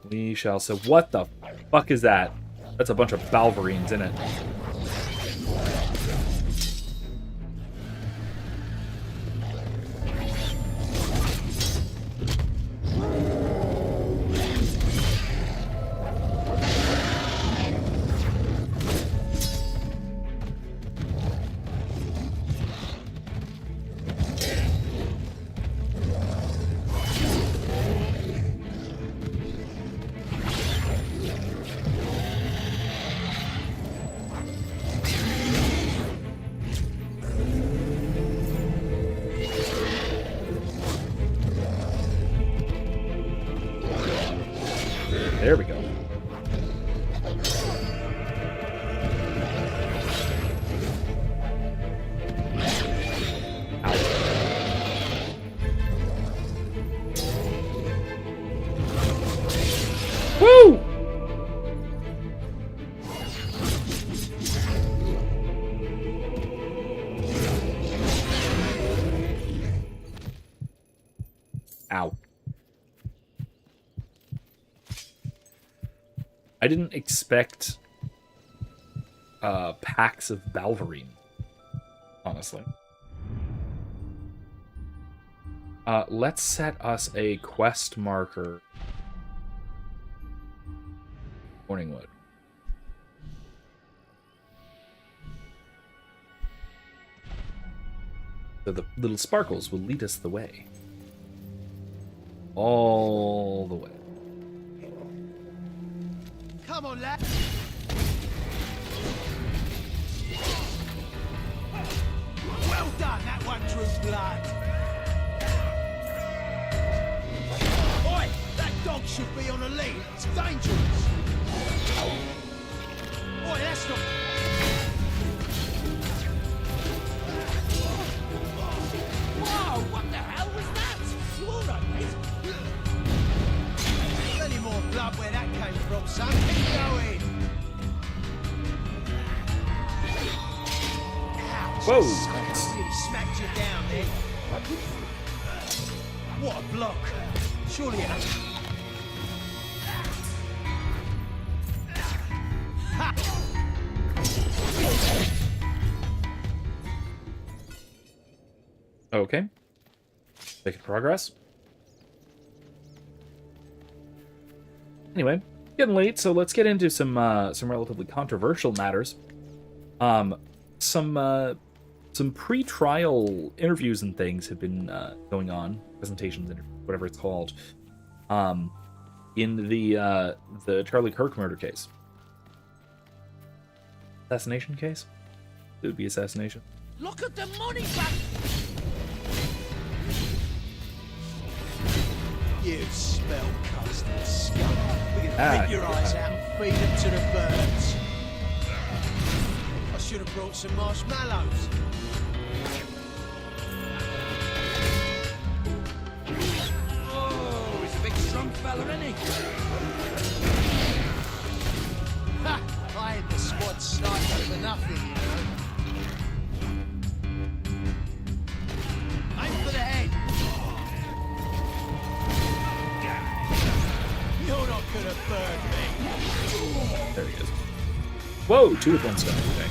We shall. So what the fuck is that? That's a bunch of Balverines in it. There we go. Woo! Ow. I didn't expect packs of Balverine, honestly. Let's set us a quest marker. Morningwood. So the little sparkles will lead us the way. All the way. Come on, lad. Well done, that one drew blood. Oi, that dog should be on a lead. It's dangerous. Oi, that's not... Whoa, what the hell was that? You all right, mate? Plenty more blood where that came from, son. Keep going. Ouch. Whoa. Really smacked you down then. What a block. Surely it... Ha! Okay. Making progress. Anyway, getting late, so let's get into some relatively controversial matters. Some pre-trial interviews and things have been going on, presentations, whatever it's called, in the Charlie Kirk murder case. Assassination case? It would be assassination. Look at the money back! You spell-casting scum. We can rip your eyes out and feed them to the birds. I should have brought some marshmallows. Oh, he's a big strong fella, isn't he? Ha! I ain't the squad sniper for nothing, you know. Aim for the head. You're not gonna burn me. There he is. Whoa, 2 with 1 stone. Okay.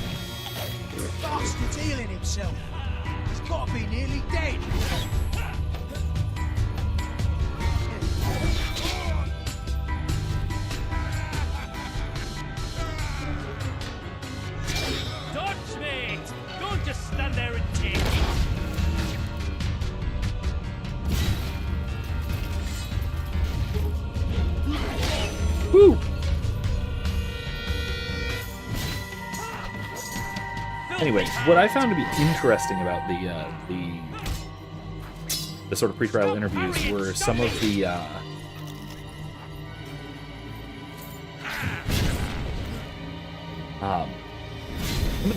Bastard's healing himself. He's got to be nearly dead. Dodge, mate! Don't just stand there and take it! Woo! Anyway, what I found to be interesting about the sort of pre-trial interviews were some of the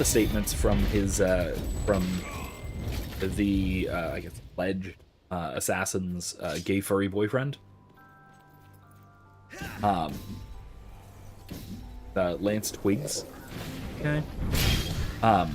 statements from his from the I guess alleged assassin's gay furry boyfriend, Lance Twigs. Okay. And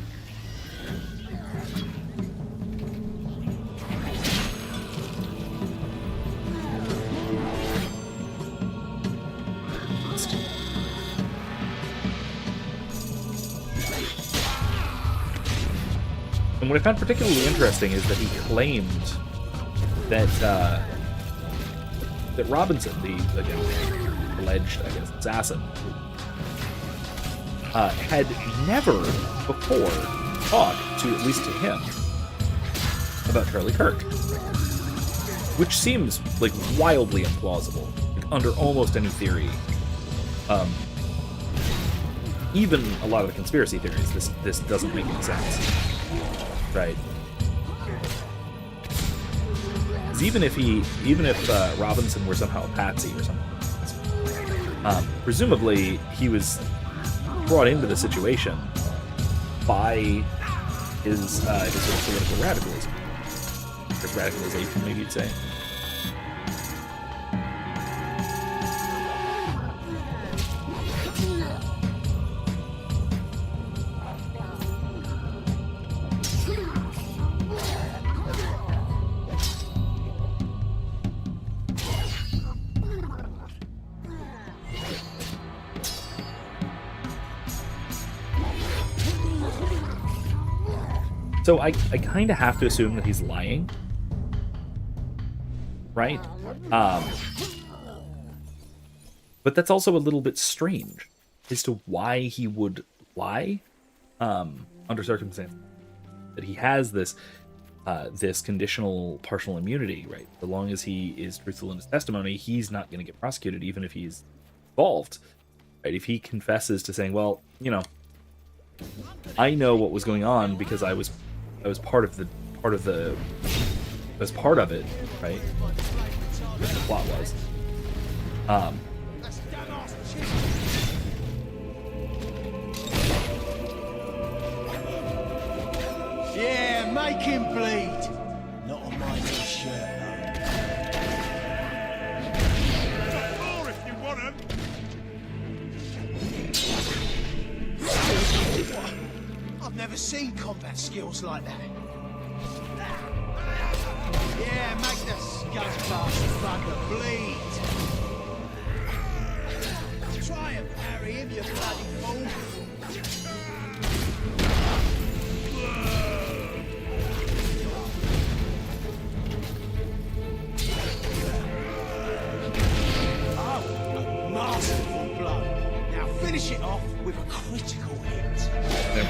what I found particularly interesting is that he claimed that that Robinson, the again alleged, I guess, assassin, had never before talked to, at least to him, about Charlie Kirk, which seems like wildly implausible, like, under almost any theory. Even a lot of the conspiracy theories, this doesn't make any sense, right? Because even if Robinson were somehow a patsy or something, presumably he was brought into the situation by his sort of political radicalism, or radicalization, maybe you'd say. So I kind of have to assume that he's lying, right? But that's also a little bit strange as to why he would lie under circumstances that he has this this conditional partial immunity, right? So long as he is truthful in his testimony, he's not going to get prosecuted, even if he's involved, right? If he confesses to saying, well, you know, I know what was going on because I was part of it, right? What the plot was. Yeah, make him bleed. Not on my new shirt, More if you want 'em. I've never seen combat skills like that. Yeah, make the scuzz bastard fucker bleed. Try and parry him, you bloody fool. Oh, a masterful blow. Now finish it off with a critical hit. You're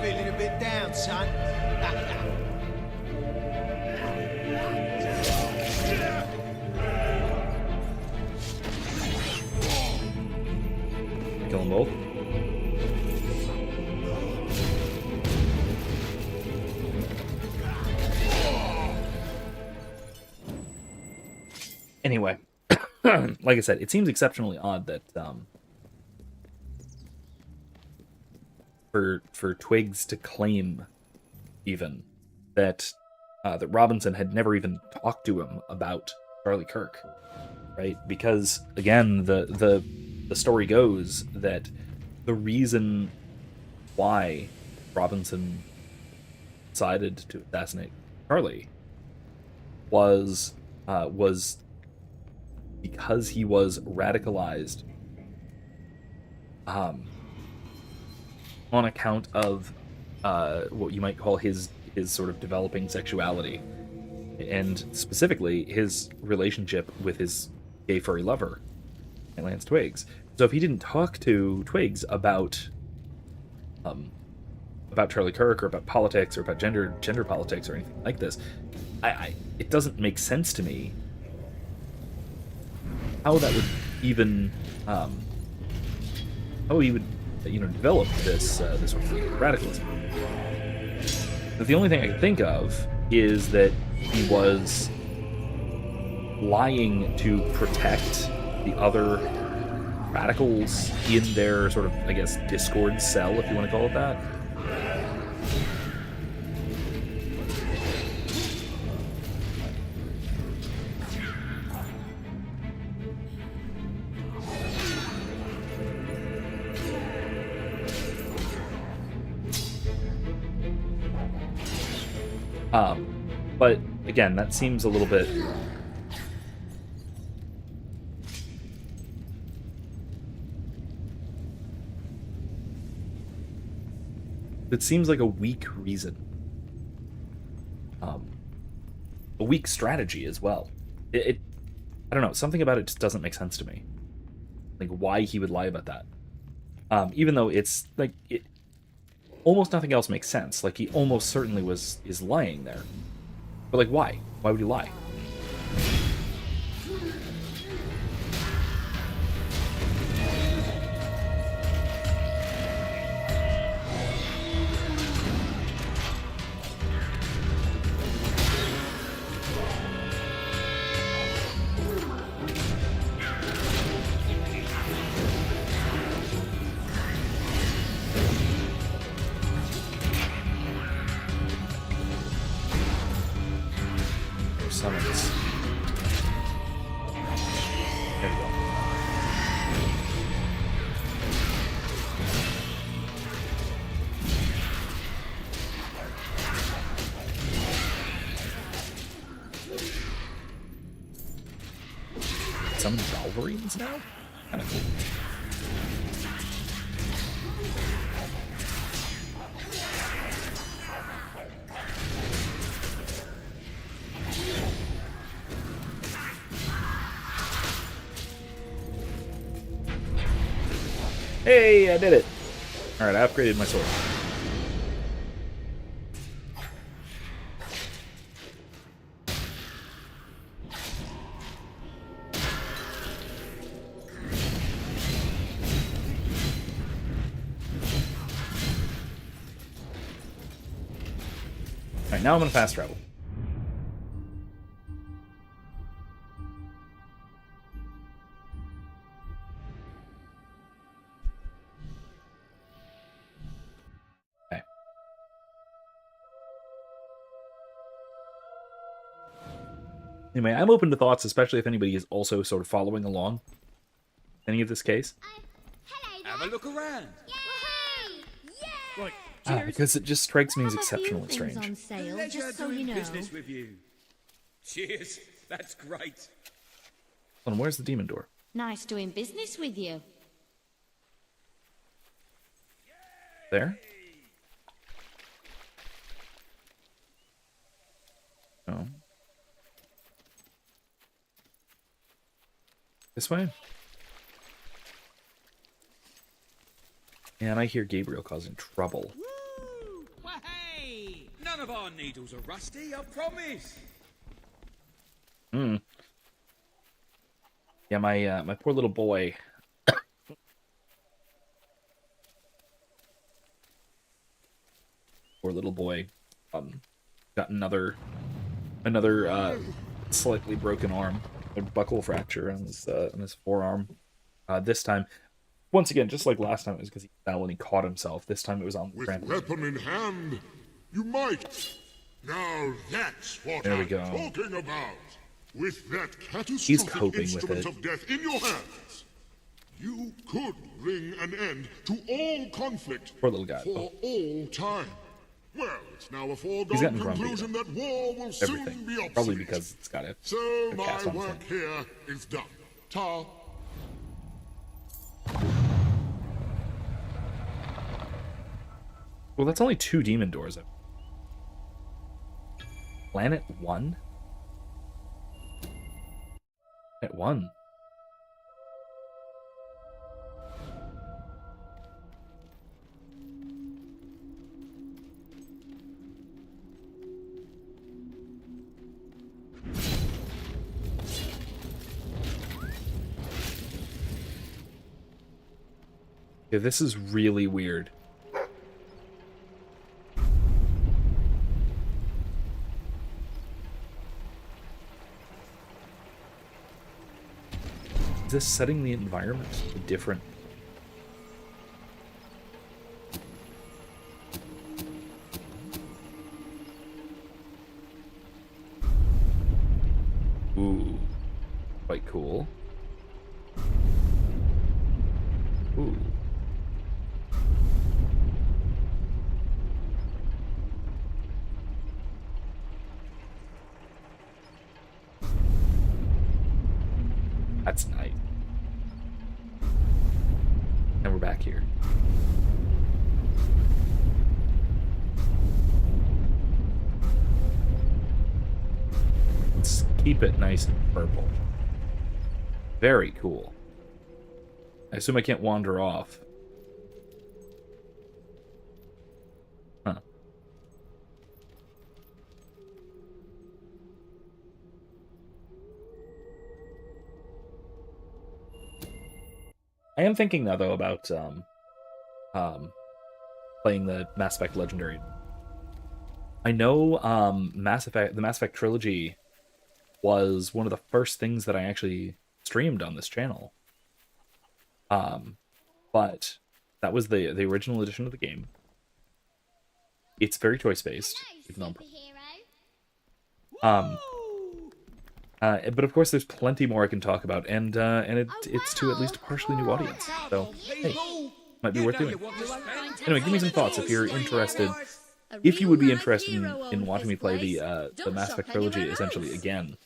feeling a bit down, son. Kill them both. Anyway, like I said, it seems exceptionally odd that for Twigs to claim even that that Robinson had never even talked to him about Charlie Kirk, right? Because again, the story goes that the reason why Robinson decided to assassinate Charlie was because he was radicalized on account of what you might call his sort of developing sexuality, and specifically his relationship with his gay furry lover, Lance Twigs. So if he didn't talk to Twigs about Charlie Kirk or about politics or about gender politics or anything like this, it doesn't make sense to me how that would even how he would develop this sort of radicalism. But the only thing I can think of is that he was lying to protect the other radicals in their sort of, I guess, Discord cell, if you want to call it that. But again, that seems a little bit... It seems like a weak reason. A weak strategy as well. I don't know, something about it just doesn't make sense to me. Like, why he would lie about that. Even though it's, like, almost nothing else makes sense. Like, he almost certainly is lying there. But, like, why? Why would he lie? Summons. There we go. Summon Wolverines now? Kind of cool. Hey, I did it! Alright, I upgraded my sword. Alright, now I'm gonna fast travel. Anyway, I'm open to thoughts, especially if anybody is also sort of following along any of this case. Have a look around. Right. Because it just strikes me as exceptionally strange. On sale, Pleasure just so doing you know. business with you. Cheers. That's great. Hold on, where's the demon door? Nice doing business with you. There? Oh. This way? And I hear Gabriel causing trouble. Woo! Well, hey! None of our needles are rusty, I promise. Yeah, my poor little boy. Poor little boy. Got another slightly broken arm, a buckle fracture on his forearm. This time, once again, just like last time, it was because he fell and he caught himself. This time it was on the With trampoline. weapon in hand, you might. Now that's what There we I'm go. talking about. With that He's catastrophic coping with instrument it. of death in your hands, you could bring an end to all conflict Poor little guy. for all time. Well, it's now a He's foregone gotten grumpy, conclusion that war will soon Everything. be obsolete. Probably because it's got a So my cast on its work head. here is done. Ta. Well, that's only 2 demon doors. Planet 1? Planet 1. Yeah, this is really weird. Is this setting the environment different? Ooh, quite cool. Ooh. That's nice. And we're back here. Let's keep it nice and purple. Very cool. I assume I can't wander off. Huh. I am thinking now, though, about playing the Mass Effect Legendary. I know the Mass Effect trilogy was one of the first things that I actually streamed on this channel. But that was the original edition of the game. It's very choice-based, even though but of course, there's plenty more I can talk about, and it's to at least a partially new audience. So, hey, might be worth doing. Anyway, give me some thoughts if you're interested. If you would be interested in watching me play the Mass Effect trilogy essentially again,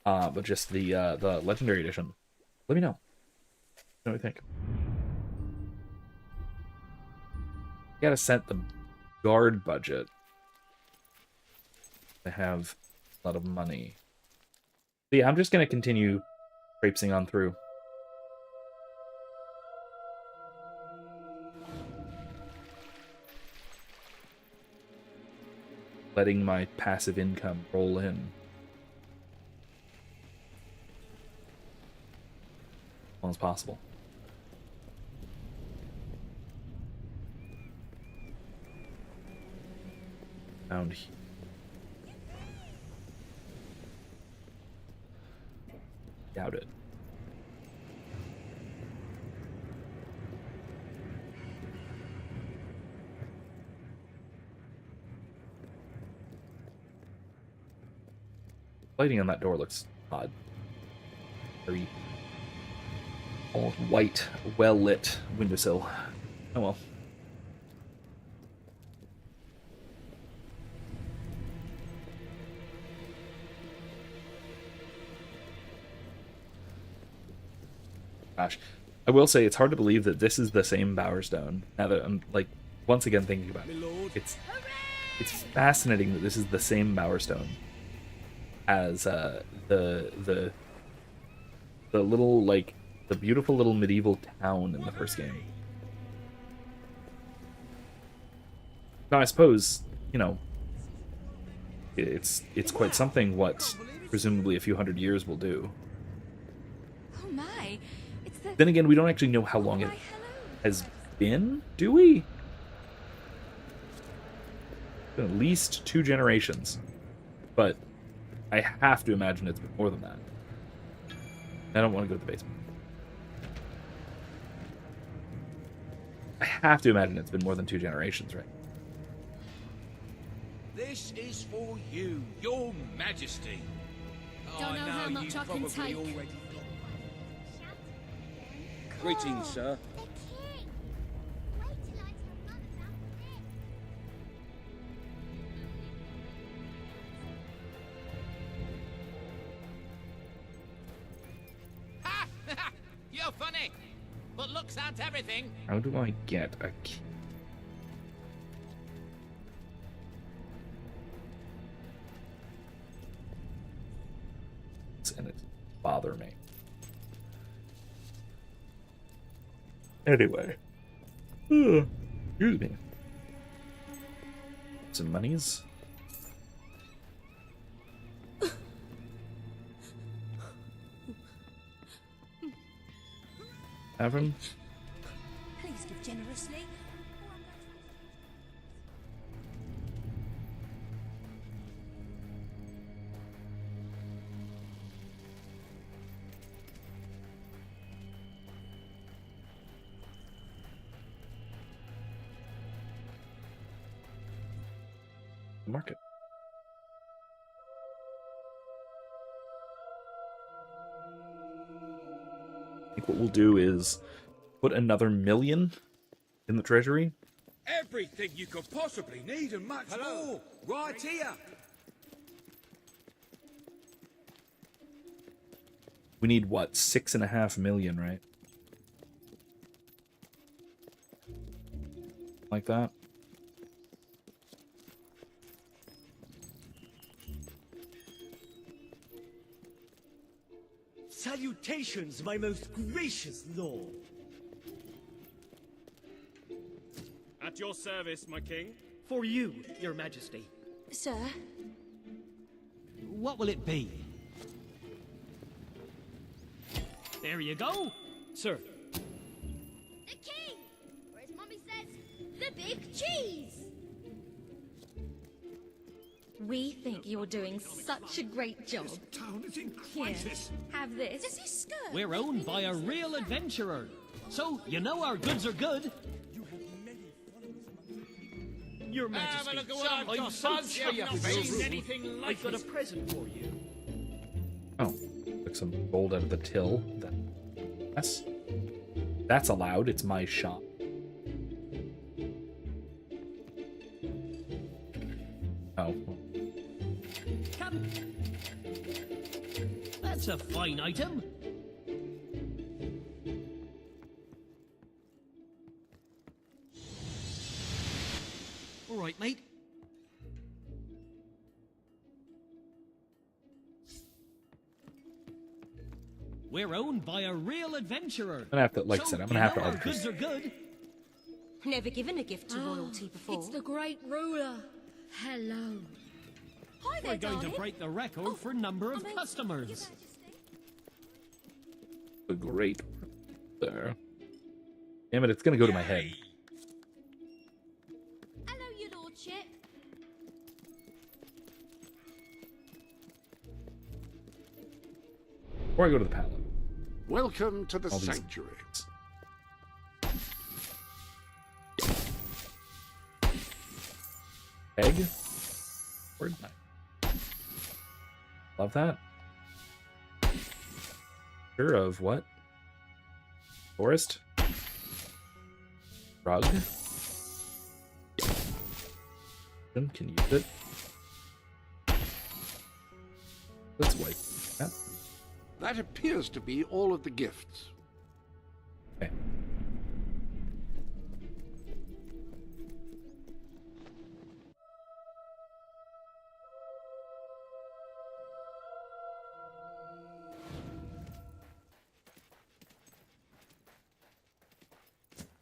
but just the Legendary Edition, let me know. What do you think? Gotta set the guard budget. I have a lot of money. So yeah, I'm just gonna continue traipsing on through. Letting my passive income roll in. As long as possible. Found here. Doubt it. Lighting on that door looks odd. Very almost white, well-lit windowsill. Oh well. Gosh, I will say it's hard to believe that this is the same Bowerstone. Now that I'm like once again thinking about it, it's fascinating that this is the same Bowerstone as the little like the beautiful little medieval town in the first game. Now I suppose it's quite something what presumably a few hundred years will do. Oh my. Then again, we don't actually know how long it has been, do we? At least 2 generations. But I have to imagine it's been more than that. I don't want to go to the basement. I have to imagine it's been more than 2 generations, right? This is for you, your majesty. Don't know how much I can take. Greetings, sir. Ha! You're funny, but looks aren't everything. How do I get a key? things, and it bother me. Anyway. Excuse me. Some monies. Have him. Please give generously. Market. I think what we'll do is put another 1 million in the treasury. Everything you could possibly need and much more. Right here. We need what, 6.5 million, right? Like that. Salutations, my most gracious lord. At your service, my king. For you, your majesty. Sir? What will it be? There you go, sir. The king! Or as Mummy says, the big cheese! We think you're doing such a great job. This town is in Here, crisis. have this. Does this skirt? We're owned by a real adventurer. So, you know our goods are good. Your Majesty, Have a look at what I've I'm got, so Buzz. chuffed You've with not your seen rule. anything like I've got a it. present for you. Oh, took some gold out of the till. Yes. That's allowed. It's my shop. Oh. Come. That's a fine item. All right, mate. We're owned by a real adventurer. I'm gonna have to, like I said, I'm gonna have to our argue. goods are good. Never given a gift to royalty before. It's the great ruler. Hello. Hi there, We're going darling. to break the record for number of customers. The great there. Damn it, it's gonna go to my head. Hello, your lordship. Before I go to the palace. Welcome to the All these- sanctuary. Egg. Word knife. Love that. Sure of what? Forest. Rug. Can use it. Let's wipe that. That appears to be all of the gifts. Okay.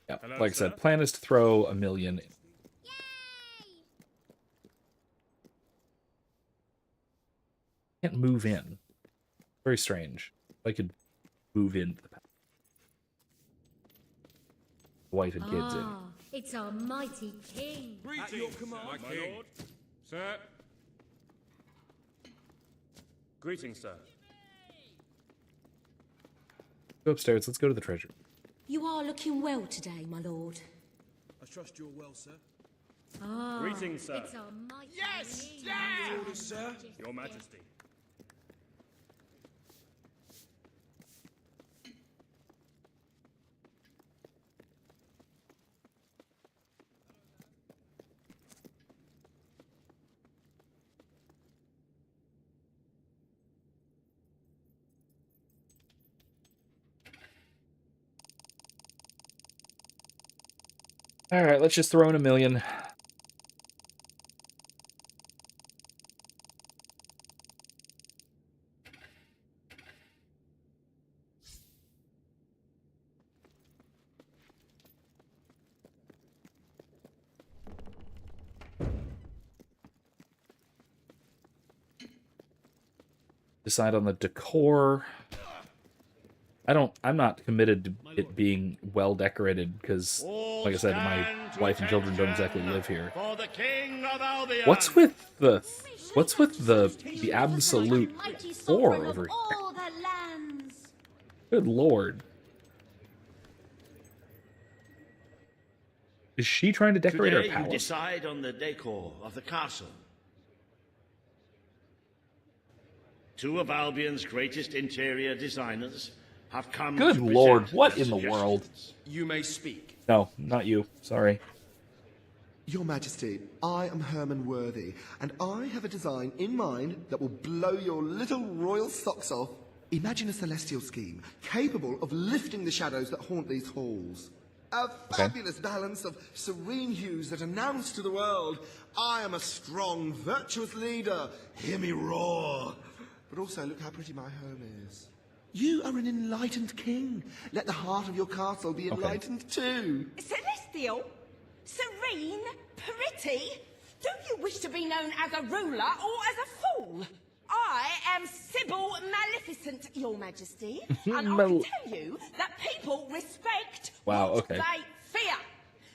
Yeah, Hello, like I sir. said, plan is to throw 1 million. Can't move in. Very strange. I could move into the palace. Wife and kids in. Ah, it's our mighty king. At your command, My my king. lord. Sir. Greetings, sir. Go upstairs. Let's go to the treasury. You are looking well today, my lord. I trust you're well, sir. Ah, Greetings, sir. It's our mighty Yes, king. yeah. Orders, sir. Your Majesty. All right, let's just throw in 1 million. decide on the decor. I'm not committed to it being well decorated because, like I said, my wife and children don't exactly live here. What's with the absolute whore over here? Good lord. Is she trying to decorate her Today palace? you decide on the decor of the castle. Two of Albion's greatest interior designers have come Good to lord, present what their in the world? You may speak. No, not you. Sorry. Your Majesty, I am Herman Worthy, and I have a design in mind that will blow your little royal socks off. Imagine a celestial scheme capable of lifting the shadows that haunt these halls. A fabulous balance of serene hues that announce to the world, I am a strong, virtuous leader. Hear me roar. But also, look how pretty my home is. You are an enlightened king. Let the heart of your castle be enlightened too. Celestial? Serene? Pretty? Do you wish to be known as a ruler or as a fool? I am Sybil Maleficent, Your Majesty, and I can tell you that people respect what they fear.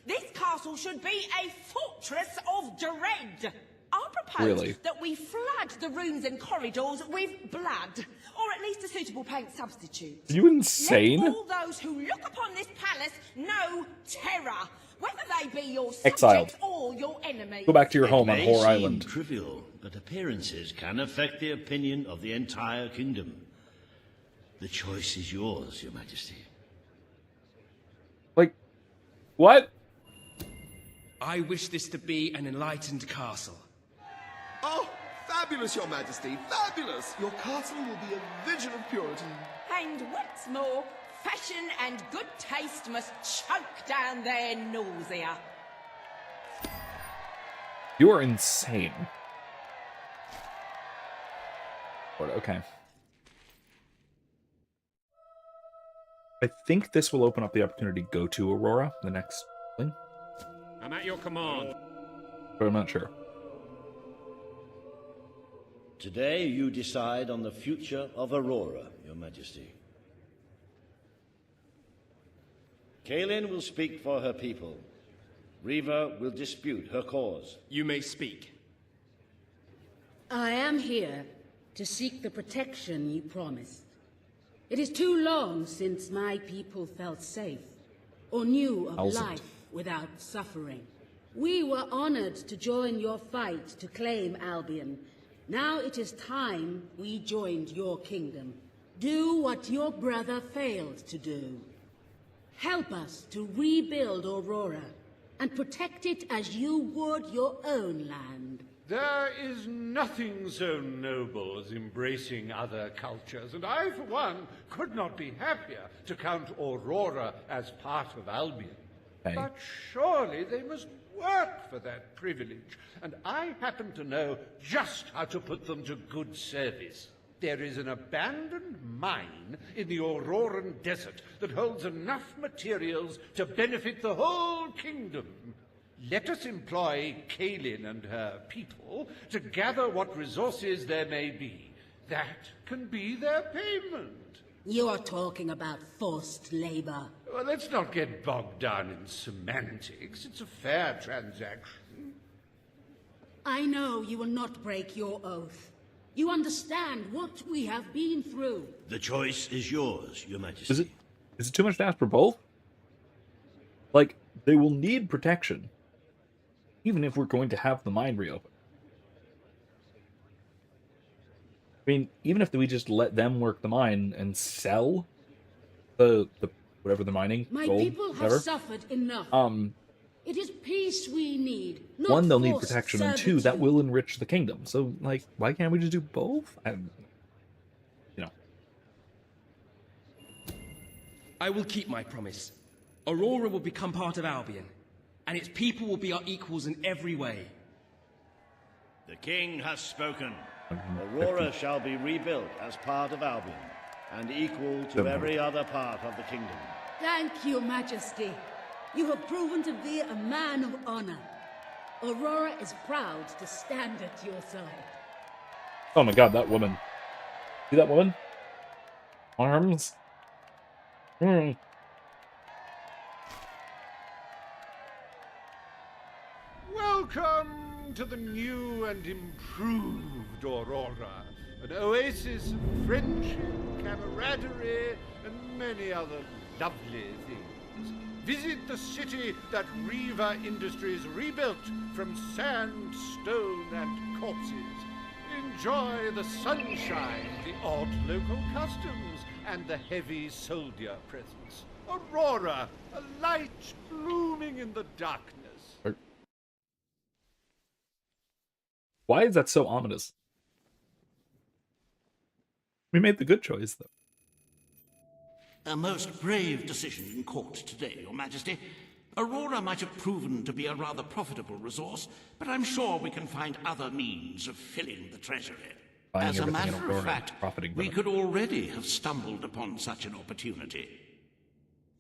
This castle should be a fortress of dread. I propose that we flood the rooms and corridors with blood, or at least a suitable paint substitute. Are you insane? Let all those who look upon this palace know terror, whether they be your Exiled. subjects or your enemies. Go back to your home on Whore It may Island. seem trivial, but appearances can affect the opinion of the entire kingdom. The choice is yours, Your Majesty. Like, what? I wish this to be an enlightened castle. Oh, fabulous, Your Majesty, fabulous! Your castle will be a vision of purity. And what's more, fashion and good taste must choke down their nausea. You are insane. Okay. I think this will open up the opportunity to go to Aurora, the next thing. I'm at your command. But I'm not sure. Today you decide on the future of Aurora, Your Majesty. Kaelin will speak for her people. Reva will dispute her cause. You may speak. I am here to seek the protection you promised. It is too long since my people felt safe, or knew of life without suffering. We were honored to join your fight to claim Albion. Now it is time we joined your kingdom. Do what your brother failed to do. Help us to rebuild Aurora and protect it as you would your own land. There is nothing so noble as embracing other cultures, and I, for one, could not be happier to count Aurora as part of Albion. Okay. But surely they must work for that privilege, and I happen to know just how to put them to good service. There is an abandoned mine in the Auroran desert that holds enough materials to benefit the whole kingdom. Let us employ Kaelin and her people to gather what resources there may be. That can be their payment. You're talking about forced labor. Well, let's not get bogged down in semantics. It's a fair transaction. I know you will not break your oath. You understand what we have been through. The choice is yours, Your Majesty. Is it too much to ask for both? Like, they will need protection, even if we're going to have the mine reopen. I mean, even if we just let them work the mine and sell the whatever they're mining, My gold, people have whatever. suffered enough. It is peace we need, not One, they'll need forced protection, and two, that servitude. will enrich the kingdom. So, like, why can't we just do both? I will keep my promise. Aurora will become part of Albion, and its people will be our equals in every way. The king has spoken. Aurora shall be rebuilt as part of Albion, and equal to every other part of the kingdom. Thank you, Majesty. You have proven to be a man of honor. Aurora is proud to stand at your side. Oh my god, that woman. See that woman? Arms. Welcome to the new and improved Aurora. An oasis of friendship, camaraderie, and many other lovely things. Visit the city that Riva Industries rebuilt from sand, stone, and corpses. Enjoy the sunshine, the odd local customs, and the heavy soldier presence. Aurora, a light blooming in the darkness. Why is that so ominous? We made the good choice, though. A most brave decision in court today, Your Majesty. Aurora might have proven to be a rather profitable resource, but I'm sure we can find other means of filling the treasury. Buying As a everything in matter Aurora, of fact, profiting from we it. could already have stumbled upon such an opportunity.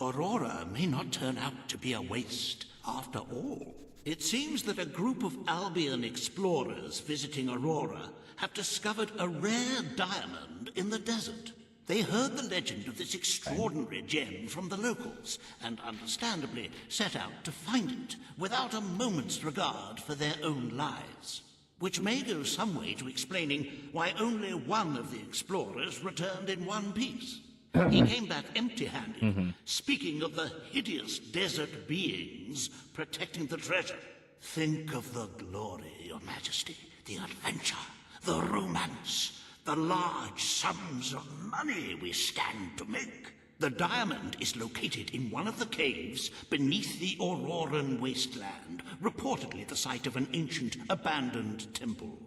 Aurora may not turn out to be a waste after all. It seems that a group of Albion explorers visiting Aurora have discovered a rare diamond in the desert. They heard the legend of this extraordinary gem from the locals, and understandably set out to find it, without a moment's regard for their own lives. Which may go some way to explaining why only one of the explorers returned in one piece. He came back empty-handed, speaking of the hideous desert beings protecting the treasure. Think of the glory, Your Majesty, the adventure, the romance, the large sums of money we stand to make. The diamond is located in one of the caves beneath the Auroran wasteland, reportedly the site of an ancient, abandoned temple.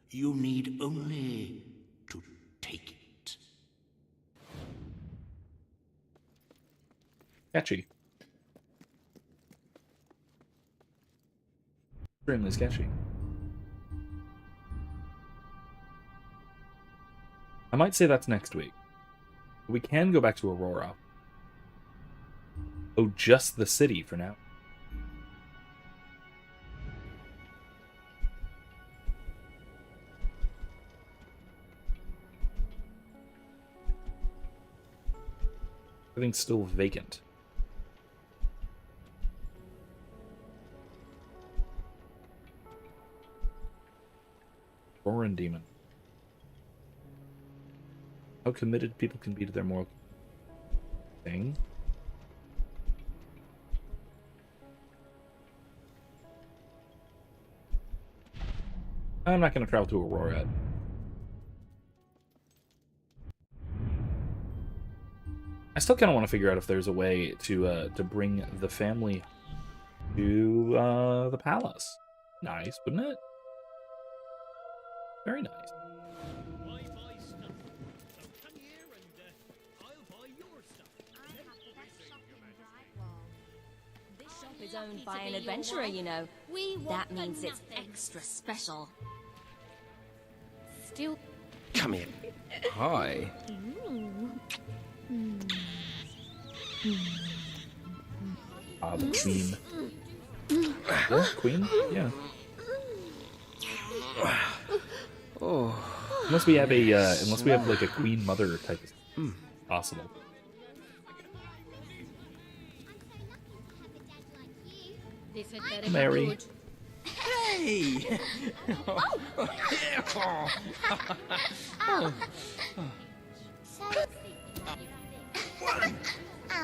You need only to take it. Sketchy. Extremely sketchy. I might say that's next week. We can go back to Aurora. Oh, just the city for now. Everything's still vacant. Auroran demon. How committed people can be to their moral thing. I'm not going to travel to Aurora yet. I still kind of want to figure out if there's a way to bring the family to the palace. Nice, wouldn't it? Very nice. Is owned by an adventurer, you know. That means it's extra special. Still. Come here. Hi. Ah, the queen. Yeah, queen? Yeah. Oh. Unless we have like a queen mother type of possible. This had better Mary. be good. Hey! One,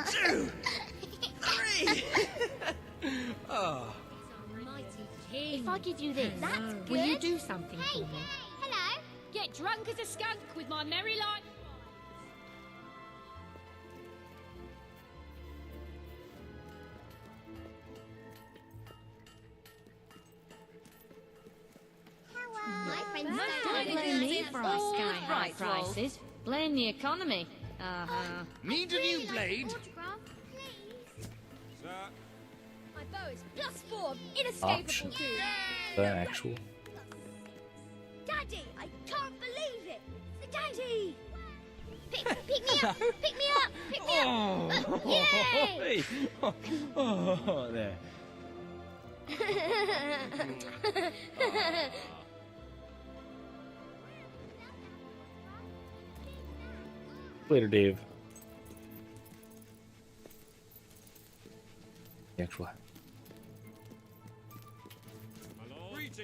two, three! Oh. If I give you this, That's good. will you do something Hey, for me? hello. Get drunk as a skunk with my merry life. My friend's Don't blame me for our sky-high prices. Blame the economy. Uh-huh. Need a new blade? Autograph, please. My bow is +4 of inescapable Option. doom. The actual. Daddy, I can't believe it. Daddy. Pick me up. Pick me up. Pick me up. Yay! Oh, there. Later, Dave. The actual.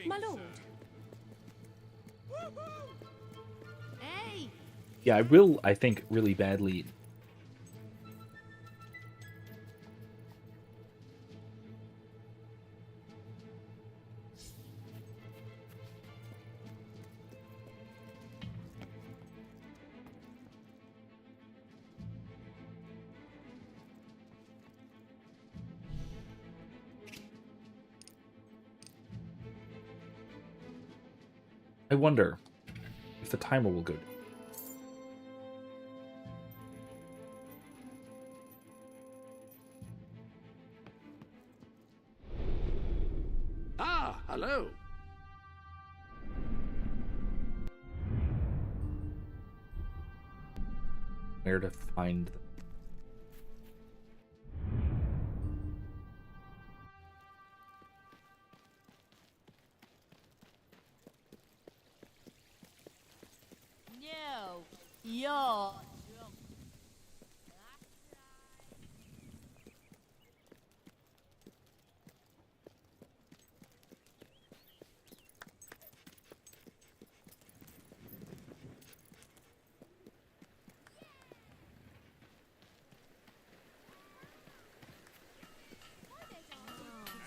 My lord. Hey. Yeah, I will. I think really badly. I wonder if the timer will go down. Ah, hello. Where to find them. No, you're drunk.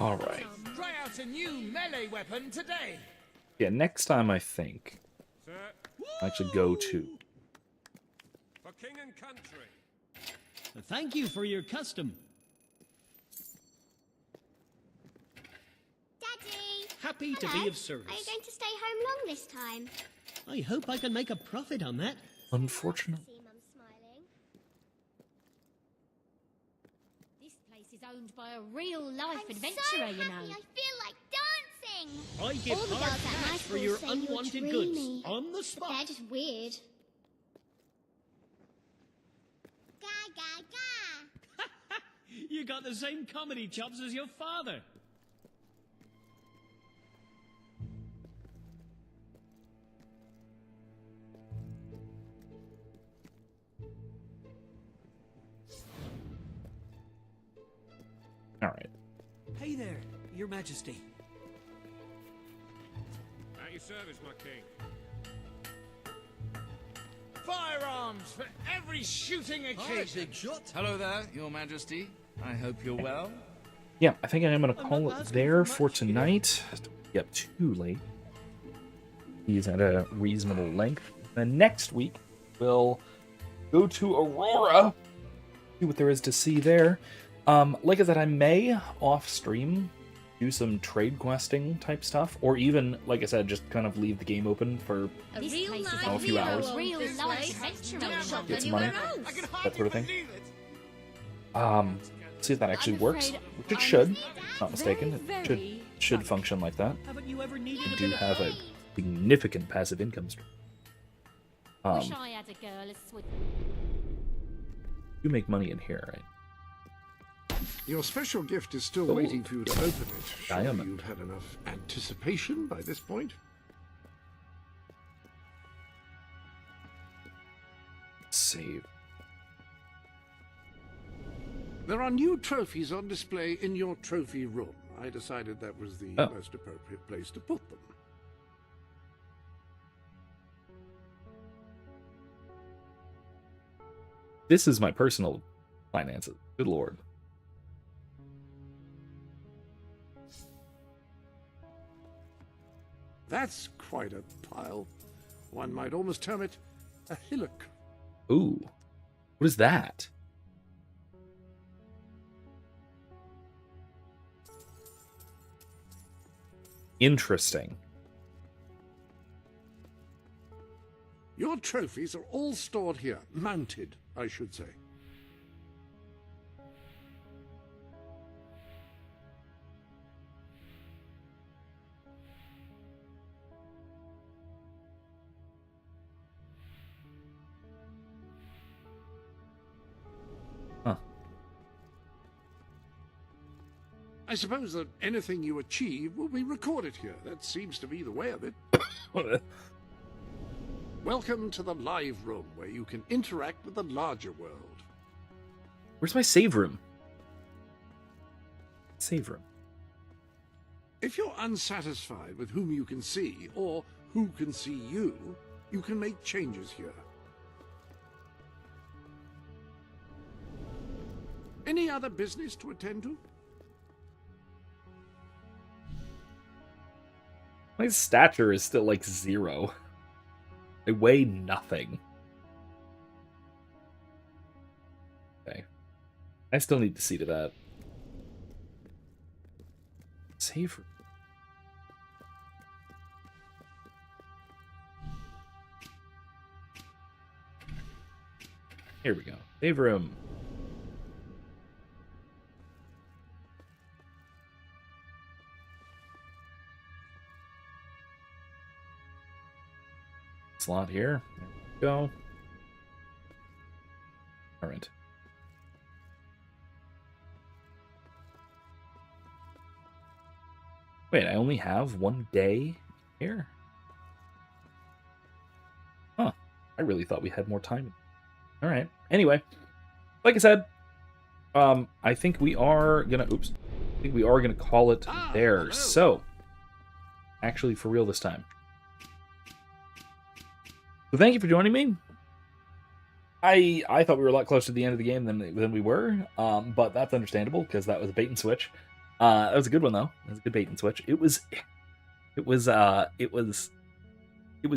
All right. Try out a new melee weapon today. Yeah, next time I think Sir, I should go to. for king and country. Thank you for your custom. Daddy! Happy to Hello. be of service. Are you going to stay home long this time? I hope I can make a profit on that. Unfortunate. See Mum smiling. This place is owned by a real-life I'm adventurer, so you know. happy, I feel like dancing! I give All the hard girls at my cash for school your say you're unwanted dreamy, goods on the but spot. they're just weird. Ga ga ga! You got the same comedy chops as your father. All right. Hey there, Your Majesty. At your service, my king. Firearms for every shooting occasion. Big shot. Hello there, Your Majesty. I hope you're well. Yeah, I think I am going to call it there for tonight. Don't be up too late. He's at a reasonable length. Then next week, we'll go to Aurora. See what there is to see there. Like I said, I may off stream do some trade questing type stuff, or even, like I said, just kind of leave the game open for A a few hours. real-life adventurer. Get some money, that sort of thing. See if that actually works, which it should. If I'm not mistaken, it should function like that. Haven't you ever needed You a do bit have of a significant passive income stream. Wish I had a girl as sweet. You make money in here, right? Your special gift is still waiting for you to open it. Surely you've had enough anticipation by this point? Save. There are new trophies on display in your trophy room. I decided that was the most appropriate place to put them. This is my personal finances. Good lord. That's quite a pile. One might almost term it a hillock. Ooh. What is that? Interesting. Your trophies are all stored here, mounted, I should say. Huh. I suppose that anything you achieve will be recorded here. That seems to be the way of it. Welcome to the live room, where you can interact with the larger world. Where's my save room? Save room. If you're unsatisfied with whom you can see, or who can see you, you can make changes here. Any other business to attend to? My stature is still like 0. I weigh nothing. Okay. I still need to see to that. Save room. Here we go. Save room. Slot here. There we go. Current. Wait, I only have 1 day here? Huh. I really thought we had more time. All right. Anyway, like I said, I think we are gonna. Oops. I think we are gonna call it there. Hello. So, actually, for real this time. So, thank you for joining me. I thought we were a lot closer to the end of the game than we were, but that's understandable because that was a bait and switch. That was a good one though. It was a good bait and switch. It was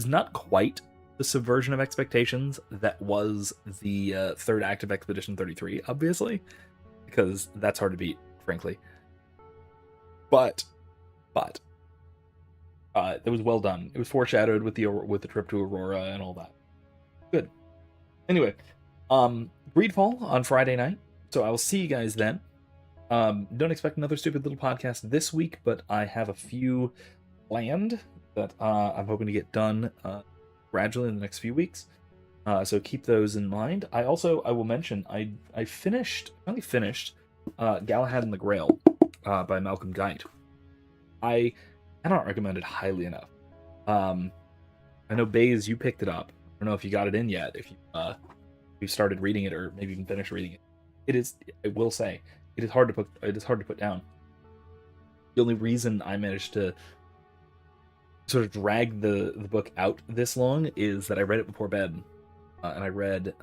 not quite the subversion of expectations that was the third act of Expedition 33, obviously, because that's hard to beat, frankly. But it was well done. It was foreshadowed with the trip to Aurora and all that. Good. Anyway, Greedfall on Friday night. So I will see you guys then. Don't expect another stupid little podcast this week, but I have a few planned that I'm hoping to get done gradually in the next few weeks. So keep those in mind. I will mention I finally finished Galahad and the Grail by Malcolm Guite. I cannot recommend it highly enough. I know Baze, you picked it up. I don't know if you got it in yet. If you started reading it or maybe even finished reading it. It is. I will say it is hard to put. It is hard to put down. The only reason I managed to sort of drag the book out this long is that I read it before bed, and I read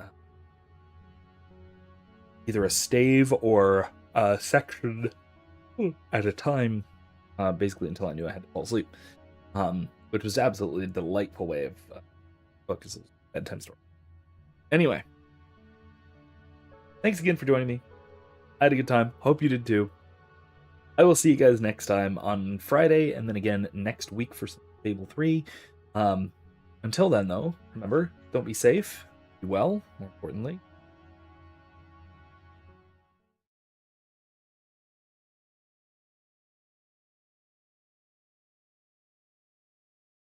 either a stave or a section at a time, basically until I knew I had to fall asleep, which was absolutely a delightful way of book as a bedtime story. Anyway, thanks again for joining me. I had a good time. Hope you did too. I will see you guys next time on Friday, and then again next week for Fable 3. Until then, though, remember, don't be safe, be well, more importantly,